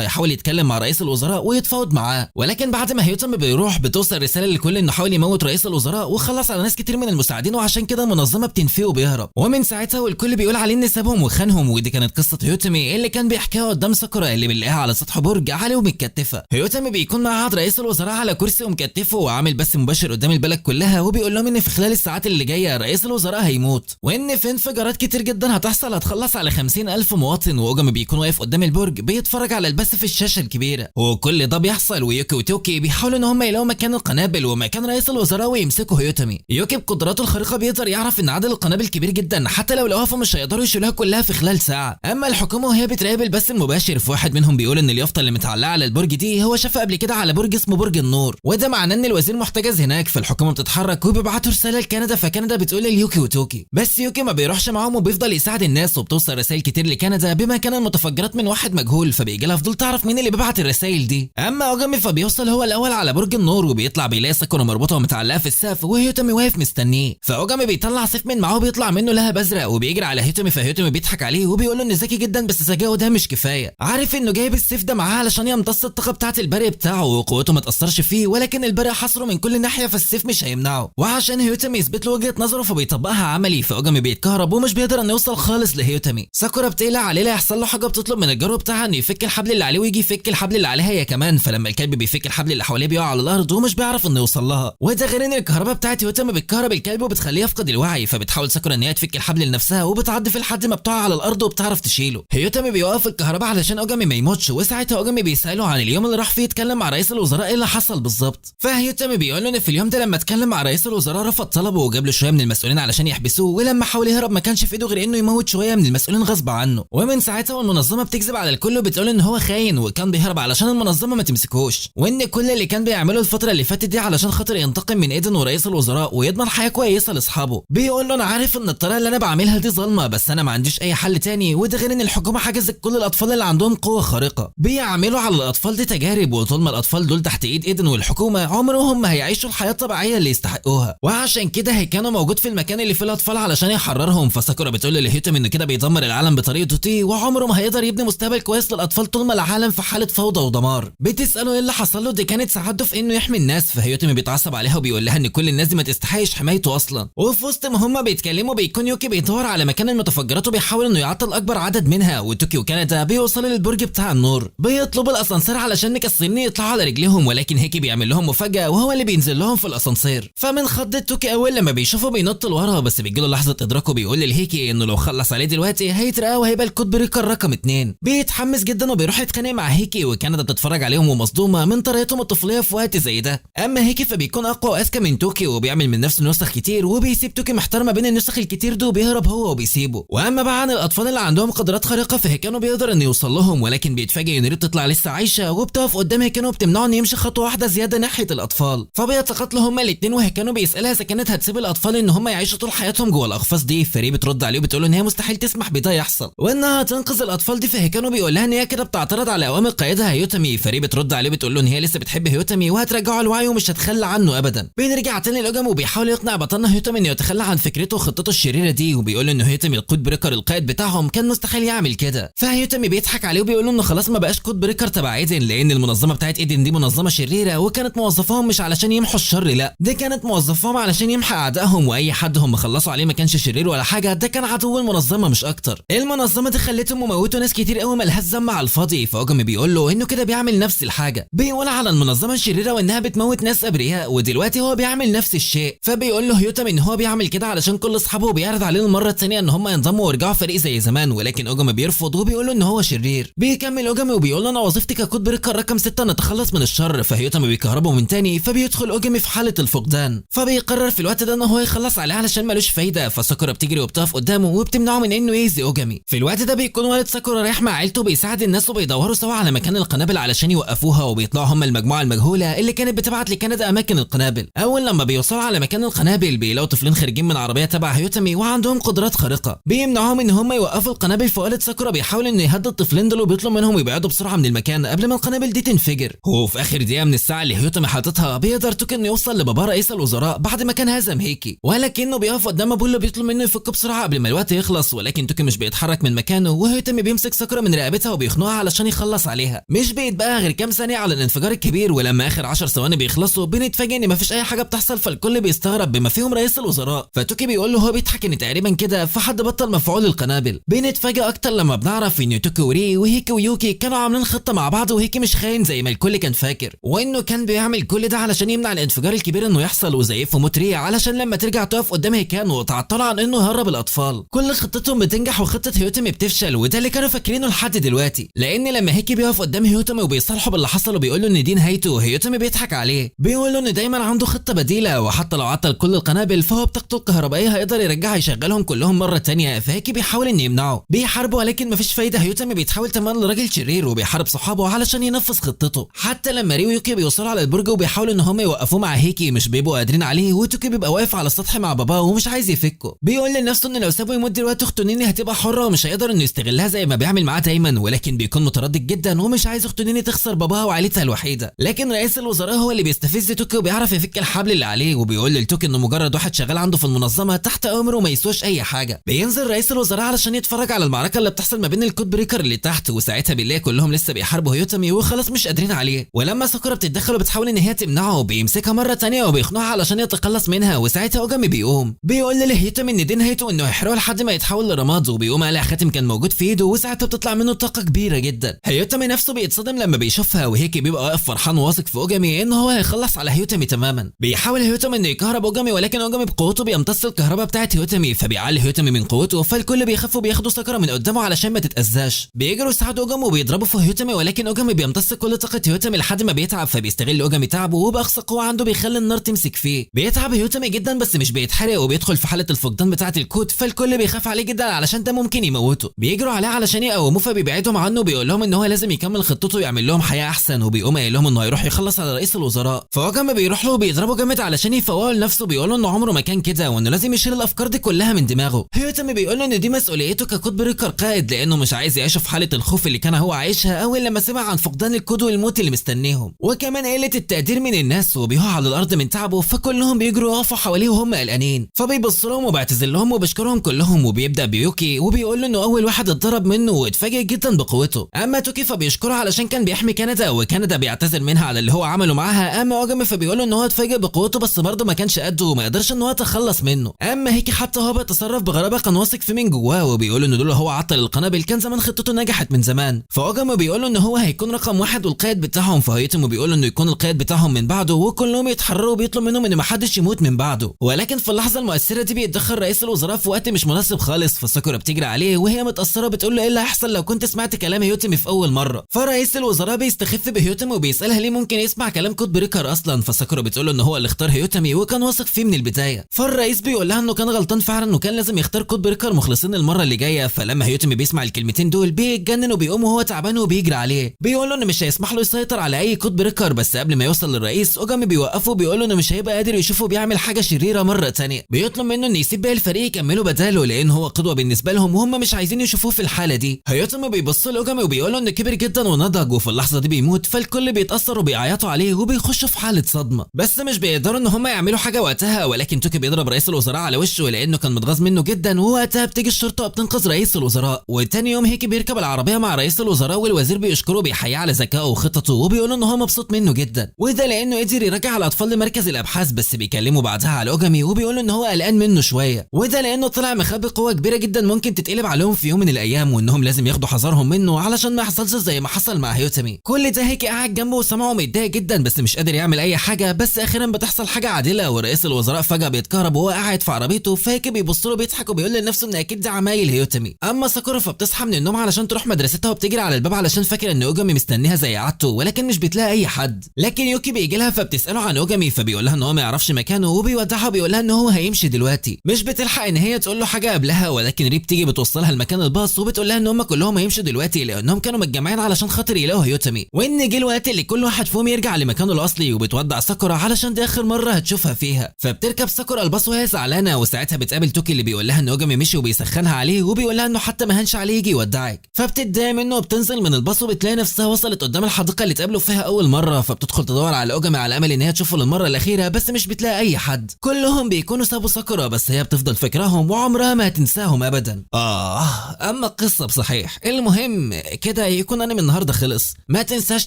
هيحاول يتكلم مع رئيس الوزراء ويتفاوض معاه. ولكن بعد ما هيوتامي بيروح بتوصل رساله للكل انه حاول يموت رئيس الوزراء وخلص على ناس كتير من المساعدين، وعشان كده المنظمه بتنفيه وبيهرب. ومن ساعتها والكل بيقول عليه ان سابهم وخانهم، ودي كانت قصه هيوتامي اللي كان بيحكيها قدام ساكورا اللي بنلاقيها على سطح برج عالي ومتكتفه. هيوتامي بيكون مع رئيس الوزراء على كرسي ومكتفه وعامل بث مباشر قدام البلد كلها، وبيقول لهم ان في خلال الساعات اللي جايه رئيس الوزراء هيموت، وان في انفجارات كتير جدا هتحصل هتخلص على 50,000 مواطن. واوجامي بيكون واقف قدام البرج بيتفرج على البث في الشاشه الكبيره، وكل ده بيحصل ويوكي وتوكي بيحاولوا ان هم يلاقوا مكان القنابل ومكان رئيس الوزراء ويمسكوا هيوتامي. يوكي بقدراته الخارقه بيقدر يعرف ان عدد القنابل كبير جدا، حتى لو لقوها فمش هيقدروا يشيلوها كلها في خلال ساعه. اما الحكومه وهي بتراقب البث المباشر، في واحد منهم بيقول ان اليافطه اللي متعلقه على البرج دي هو شافها قبل كده على برج اسمه برج النور، وده معناه ان الوزير محتجز هناك. فالحكومه بتتحرك وبيبعتوا رساله لكندا، فكندا بتقول ليوكي وتوكي، بس يوكي ما بيروحش معاهم وبيفضل يساعد الناس، وبتوصل رسائل كتير لكندا بمكان المتفجرات من واحد مجهول، فبيجي لها فضول تعرف مين اللي بيبعت الرسائل دي. اما اوجامي فبيوصل هو الاول على برج النور، وبيطلع بيلاقي ساكورا مربوطه ومتعلقه في السقف وهيوتامي واقف مستنيه. فاوجامي بيطلع سيف من معاه بيطلع منه لهب ازرق وبيجري على هيوتامي، فهيوتامي بيضحك عليه وبيقول له انه ذكي جدا بس ذكائه ده مش كفايه، عارف انه جايب السيف ده معاه علشان يمتص الطاقه بتاعه البرق بتاعه وقوته ما تاثرش فيه، ولكن البرق حصره من كل ناحيه فالسيف مش هيمنعه. وعشان هيوتامي يثبت له وجهه نظره فبيطبقها عملي، فاوجامي بيتكهرب ومش بيقدر انه يوصل خالص لهيوتامي. ساكورا بتقلق عليه لا يحصل له حاجه، بتطلب من الجرو بتاعها انه يفك الحبل اللي عليه ويجي يفك الحبل اللي عليها هي كمان. فلما الكلب بيفك الحبل اللي حواليه بيقع على الارض ومش بيعرف انه يوصل لها، وده غير ان الكهرباء بتاعت هيوتامي بتكهرب الكلب وبتخليه يفقد الوعي. فبتحاول ساكورا ان هي تفك الحبل لنفسها وبتعدي في لحد ما بتقع على الارض وبتعرف تشيله. هيوتامي بيوقف الكهرباء علشان اوجامي ما يموتش، وساعتها اوجامي بيساله عن اليوم اللي راح فيه يتكلم مع رئيس الوزراء ايه اللي حصل بالظبط. فهيوتامي بيقول له ان في اليوم ده لما اتكلم مع رئيس الوزراء رفض طلبه وجاب له شويه من المسؤولين علشان يحبسوه، ولما حاول يهرب ما كانش في ايده غير انه يموت شويه من المسؤولين غصب عنه. ومن ساعتها المنظمه بتكذب على الكل وبتقول ان هو خاين وكان بيهرب علشان المنظمه ما تمسكوش، وان كل اللي كان بيعمله الفتره اللي فاتت دي علشان خاطر ينتقم من ايدن ورئيس الوزراء ويضمن حياه كويسه لاصحابه. بيقول له انا عارف ان الطريقه اللي انا بعملها دي ظلمه، بس انا ما عنديش اي حل تاني، وده غير ان الحكومه حجزت كل الاطفال اللي عندهم قوه خارقه. بيعملوا على الاطفال دي تجارب، وطول ما الاطفال دول تحت ايد ايدن والحكومه عمرهم ما هيعيشوا الحياه الطبيعيه اللي يستحقوها، وعشان كده هيكانوا موجود في المكان اللي فيه الاطفال علشان يحررهم. فساكورا بتقول لهيوتامي انه كده بيدمر العالم بطريقته دي، وعمره ما هيقدر يبني مستقبل كويس للاطفال طول ما العالم في حاله فوضى ودمار. بتساله ايه اللي حصل له، دي كانت سعادته في انه يحمي الناس. فهيوتامي بيتعصب عليها وبيقول لها ان كل الناس دي ما تستحقش حمايته اصلا. وفي وسط ما هم بيتكلموا بيكون يوكي بيدور على مكان المتفجرات وبيحاول انه يعطل اكبر عدد منها، وتوكي وكندا بيوصلوا للبرج بتاع النور. بيطلبوا الاسانسير علشان مكسرين يطلعوا على رجليهم، ولكن هيكي بيعمل لهم مفاجاه وهو اللي بينزل لهم في الاسانسير. فمن خضة توكي اول لما بيشوفه بينط لورا، بس بيجيله لحظه ادراكه بيقول لهيكي انه لو خلص عليه دلوقتي هيترقى وهيبقى الكود بريكر رقم 2. بيتحمس جدا وبيروح يتخانق مع هيكي، وكندا بتتفرج عليهم ومصدومه من طريقتهم الطفوليه في وقت زي ده. اما هيكي فبيكون اقوى واذكى من توكي وبيعمل من نفسه نسخ كتير، وبيسيب توكي محتار ما بين النسخ الكتير دول وبيهرب هو وبيسيبه. واما بقى عن الاطفال اللي عندهم قدرات خارقه فهيكانو بيقدر انه يوصل لهم، ولكن بيتفاجئ ان ريت تطلع لسه عايشه وبتقف قدام هيكانو وبتمنعه انه يمشي خطوه واحده زياده ناحيه الاطفال. فبيتقاتلوا هما الاثنين، وهيكانو بيسالها اذا كانت هتسيب الاطفال ان هما يعيشوا طول حياتهم جوه الاقفاص دي. فري بترد عليه وبتقول ان هي مستحيل تسمح بده يحصل وانها تنقذ الاطفال دي. فهيكانو بيقول لها ان هي كده بتعترض على اوامر قائدها هيوتامي. فري بترد عليه بتقول له ان هي لسه بتحب هيوتامي وهترجعه لوعيه ومش هتخلى عنه ابدا. بنرجع تاني لاوجامي وبيحاول يقنع بطلنا هيوتامي انه يتخلى عن فكرته وخطته الشريره دي، وبيقول له ان هيوتامي الكود بريكر القائد القائد بتاعهم كان مستحيل يعمل كده. فهيوتامي بيضحك عليه وبيقول له انه خلاص ما بقاش كود بريكر تبع ايدن، لان المنظمه بتاعت ايدن دي منظمه شريره وكانت موظفاهم مش علشان يمحوا الشر، لا دي كانت موظفاهم علشان يمحى اعدائهم، واي حد هم خلصوا عليه ما كانش شرير ولا حاجه، ده كان عدو المنظمه مش اكتر. المنظمه دي خلتهم وموتوا ناس كتير قوي مالهاش ذنب على الفاضي. فاوجامي بيقول له انه كده بيعمل نفس الحاجه، بيقول على المنظمه الشريره وانها بتموت ناس ابرياء، ودلوقتي هو بيعمل نفس الشيء. فبيقول له هيوتامي ان هو بيعمل كده علشان كل اصحابه بيعرض عليهم المره الثانيه ان هم ينضموا ويرجعوا فريق زي زمان، ولكن اوجامي بيرفض وبيقول له ان هو شرير. بيكمل اوجامي وبيقول له انا وظيفتي ككود بريكر رقم 6 نتخلص من الشر. فهيوتامي بيكهربه من تاني، فبيدخل اوجامي في حاله الفقدان. فبيقرر في الوقت ده ان هو يخلص عليه علشان ملوش فايده. فساكورا بتجري وبتقف قدامه وبتمنعه من انه يأذي اوجامي. في الوقت ده بيكون والد ساكورا رايح مع عيلته بيساعد الناس وبيدوروا سوا على مكان القنابل علشان يوقفوها، وبيطلعوا هم المجموعه المجهوله اللي كانت بتبعت لكندا اماكن القنابل. اول لما بيوصلوا على مكان القنابل بيلاقوا طفلين خارجين من عربيه تبع هيوتامي وعندهم قدرات خارقه، بيمنعوهم ان هم يوقفوا القنابل. فوالد ساكورا بيحاول انه يهدد الطفلين دول وبيطلب منهم يبعدوا بسرعه من المكان قبل ما القنابل دي تنفجر. وفي اخر دقيقه من الساعه اللي هيوتامي حاططها بيقدر توكي انه يوصل لبابا رئيس الوزراء بعد ما كان هزم هيكي، ولكنه بيقف قدام ابوه اللي بيطلب منه يفك بسرعه قبل ما الوقت يخلص. ولكن توكي مش بيتحرك من مكانه، وهيوتامي بيمسك ساكورا من رقبتها وبيخنقها علشان يخلص عليها. مش بيتبقى غير كام ثانيه على الانفجار الكبير، ولما اخر 10 ثواني بيخلصوا بنتفاجئ ان مفيش اي حاجه بتحصل. فالكل بيستغرب بما فيهم رئيس الوزراء. فتوكي بيقول له هو بيضحك ان تقريبا كده فحد بطل مفعول القنابل. بنتفاجئ اكتر لما بنعرف ان توكي وري وهيكي ويوكي كانوا عاملين خطه مع بعض، وهيكي مش خاين زي ما الكل كان فاكر، وانه كان بيعمل كل ده علشان يمنع الانفجار الكبير انه يحصل وزيفه موت ري علشان لما ترجع تقف قدام هيكان وتعطل عن انه يهرب الاطفال. كل خطتهم بتنجح وخطه هيوتامي بتفشل، وده اللي كانوا فاكرينه لحد دلوقتي. لان لما هيكي بيقف قدام هيوتامي وبيصالحوا باللي حصل وبيقول له ان دي نهايته، هيوتامي بيضحك عليه، بيقول له ان دايما عنده خطه بديله، وحتى لو عطل كل القنابل فهو بطاقته الكهربائيه هيقدر يرجعها يشغلهم كلهم مره ثانيه. فهيكي بيحاول ان يمنعه، بيحاربه ولكن مفيش فايده. هيوتامي بيتحول تمام لراجل شرير وبيحارب صحابه علشان ينفذ خطته. حتى لما ري ويوكي بيوصلوا على البرج وبيحاولوا ان هم يوقفوه مع هيكي مش بيبقوا قادرين عليه، وتوكي بيبقى واقف على السطح مع باباه ومش عايز يفكه. بيقول لنفسه ان لو سابه يموت دلوقتي اخته نيني هتبقى حره ومش هيقدر انه يستغلها زي ما بيعمل معاه دايما، ولكن بيكون متردد جدا ومش عايز اخته نيني تخسر باباها وعيلتها الوحيده. لكن رئيس الوزراء هو اللي بيستفز توكي وبيعرف يفك الحبل اللي عليه، وبيقول لتوكي انه مجرد واحد شغال عنده في المنظمه تحت امره وما يسواش اي حاجه. بينزل رئيس الوزراء علشان يتفرج على المعركه اللي بتحصل ما بين الكود بريكر اللي تحت، وساعتها بيلاقي كلهم لسه بيحاربوا هيوتامي وخلاص مش قادرين عليه. ولما ساكورا بتتدخل وبتحاول ان هي تمنعه بيمسكها مره ثانيه وبيخنقها علشان يتخلص منها، وساعتها اوجامي بيقوم بيقول لهيوتامي ان دي نهايته انه يحرقه لحد ما يتحول لرماد، وبيقوم قالع خاتم كان موجود في ايده وساعتها بتطلع منه طاقه كبيره جدا. هيوتامي نفسه بيتصدم لما بيشوفها، وهيكي بيبقى واقف فرحان وواثق في اوجامي ان هو هيخلص على هيوتامي تماما. بيحاول هيوتامي انه يكهرب اوجامي، ولكن اوجامي بقوته بيمتص الكهرباء بتاعت هيوتامي، فبيعلي هيوتامي من قوته. فالكل بيخافوا بياخدوا ساكورا من قدامه علشان ما تتاذاش. بيجروا يساعدوا اوجامي وبيضربوا في هيوتامي، ولكن اوجامي بيمتص كل طاقه هيوتامي لحد ما بيتعب. فبيستغل اوجامي تعبه وباقصى قوه عنده بيخلي النار تمسك فيه. بيتعب هيوتامي جدا بس مش بيتحرق وبيدخل في حاله الفقدان بتاعه الكود. فالكل بيخاف عليه جدا علشان ده ممكن يموته. بيجروا عليه علشان يقوموه، فبيبعدهم عنه وبيقول لهم ان هو لازم يكمل خطته ويعمل لهم حياه احسن، وبيقوم قايل لهم انه هيروح يخلص على رئيس الوزراء. فوجامي بيروح له وبيضربه جامد علشان يفوقه لنفسه، بيقول له انه عمره ما كان كده وانه لازم يشيل الافكار دي كلها من دماغه. هيوتامي بيقول له ان دي مسؤوليته ككود بريكر قائد، لانه مش عايز يعيش في حاله الخوف اللي كان هو عايشها اول لما سمع عن فقدان الكود والموت اللي مستنيهم، وكمان قله التقدير من الناس وبيقع على الارض من تعبه. فكلهم بيجروا يقفوا حواليه وهم قلقانين، فبيبص لهم وبيعتذر لهم وبيشكرهم كلهم، وبيبدا بيوكي وبيقول له انه اول واحد اتضرب منه واتفاجئ جدا بقوته. اما توكي فبيشكره علشان كان بيحمي كندا، وكندا بيعتذر منها على اللي هو عمله معاها. اما اوجامي فبيقول له ان هو اتفاجئ بقوته بس برضه ما كانش قده وما قدرش ان هو يتخلص منه. اما هيكي حتى هو بيتصرف بغرابه كان واثق في من جواه، وبيقول ان دول هو عطل القنابل كان زمان خطته نجحت من زمان. فاوجامي بيقول له ان هو هيكون رقم واحد والقائد بتاعهم، فهيتم بيقول له انه يكون القائد بتاعهم من بعده، وكلهم يتحرروا وبيطلب منهم ان ما حدش يموت من بعده. ولكن في اللحظه المؤثره دي بيتدخل رئيس الوزراء في وقت مش مناسب خالص. فساكورا بتجري عليه وهي متاثره بتقول له ايه اللي هيحصل لو كنت سمعت كلام هيوتامي في اول مره. فرئيس الوزراء بيستخف بهيوتامي وبيسالها ليه ممكن يسمع كلام كود بريكر اصلا. فساكورا بتقول له ان هو اللي اختار هيوتامي وكان واثق فيه من البدايه. فالرئيس بيقول لها انه كان غلطان فعلا انه كان لازم يختار كود بريكر مخلصين المره اللي جايه. فلما هيوتامي بيسمع الكلمتين دول بيتجنن وبيقوم وهو تعبان وبيجري عليه، بيقول له انه مش هيسمح له يسيطر على اي كود بريكر. بس قبل ما يوصل للرئيس اوجامي بيوقفه وبيقول له انه مش هيبقى قادر يشوفه بيعمل حاجه شريره مره ثانيه. بيطلب منه انه يسيب باقي الفريق يكملوا بداله لان هو قدوه بالنسبه لهم وهم مش عايزين يشوفوه في الحاله دي. هيوتامي بيبص لاوجامي وبيقول له انه كبر جدا ونضج، وفي اللحظه دي بيموت. فالكل بيتاثر وبيعيطوا عليه وبيخشوا في حاله صدمه، بس مش بيقدروا ان هم يعملوا حاجه وقتها. ولكن توكي بيضرب رئيس الوزراء على وشه لانه كان متغاظ منه جدا، ووقتها بتيجي الشرطه الشرطه وبتنقذ رئيس الوزراء. وتاني يوم هيكي بيركب العربيه مع رئيس الوزراء والوزير بيشكره بيحييه على ذكائه وخططه وبيقول ان هو مبسوط منه جدا، وده لانه قدر يرجع الاطفال لمركز الابحاث. بس بيكلمه بعدها على اوجامي وبيقول ان هو قلقان منه شويه، وده لانه طلع مخبي قوه كبيره جدا ممكن تتقلب عليهم في يوم من الايام، وانهم لازم ياخدوا حذرهم منه علشان ما يحصلش زي ما حصل مع هيوتامي. كل ده هيكي قاعد جنبه وسامعه متضايق جدا بس مش قادر يعمل اي حاجه. بس اخيرا بتحصل حاجه عادله ورئيس الوزراء فجاه بيتكهرب وهو قاعد في عربيته، فهيكي بيبص له بيضحك وبيقول لنفسه ان اكيد دي عمايل هيوتامي. اما ساكورا فبتصحى من النوم علشان تروح مدرستها وبتجري على الباب علشان فاكره ان اوجامي مستنيها زي عادته، ولكن مش بتلاقي اي حد. لكن يوكي بيجي لها فبتساله عن اوجامي فبيقول لها ان هو ما يعرفش مكانه وبيودعها وبيقول لها ان هو هيمشي دلوقتي. مش بتلحق ان هي تقول له حاجه قبلها، ولكن ريب تيجي بتوصلها لمكان الباص وبتقول لها ان هم كلهم هيمشوا دلوقتي لانهم كانوا متجمعين علشان خاطر يلاقوا هيوتامي، وان جه الوقت اللي كل واحد فيهم يرجع لمكانه الاصلي. وبتودع ساكورا علشان دي اخر مره هتشوفها فيها. فبتركب ساكورا الباص وهي زعلانه، وساعتها بتقابل توكي اللي بيقول لها ان اوجامي مشي وبيسخنها عليه وبيقول لها انه حتى ما هنش عليه يجي يودعك. فبتتضايق منه وبتنزل من الباص وبتلاقي نفسها وصلت قدام الحديقه اللي اتقابلوا فيها اول مره. فبتدخل تدور على اوجامي على امل ان هي تشوفه للمره الاخيره بس مش بتلاقي اي حد. كلهم بيكونوا سابوا ساكورا بس هي بتفضل فاكراهم وعمرها ما هتنساهم ابدا. اما القصه بصحيح. المهم كده يكون انمي النهارده خلص. ما تنساش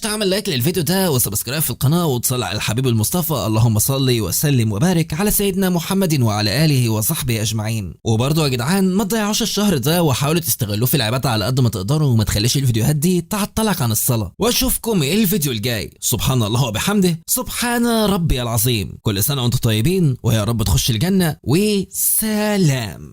تعمل لايك للفيديو ده وسبسكرايب في القناه وتصلي على الحبيب المصطفى. اللهم صل وسلم وبارك على سيدنا محمد وعلى اله وصحبه اجمعين. وبرضه يا جدعان ما تضيعوش الشهر ده وحاولوا تستغلوه في العباده على قد ما تقدروا، وما تخليش الفيديوهات دي تعطلك عن الصلاه. واشوفكم الفيديو الجاي. سبحان الله وبحمده سبحان ربي العظيم. كل سنه وانتم طيبين ويا رب تخش الجنه وسلام.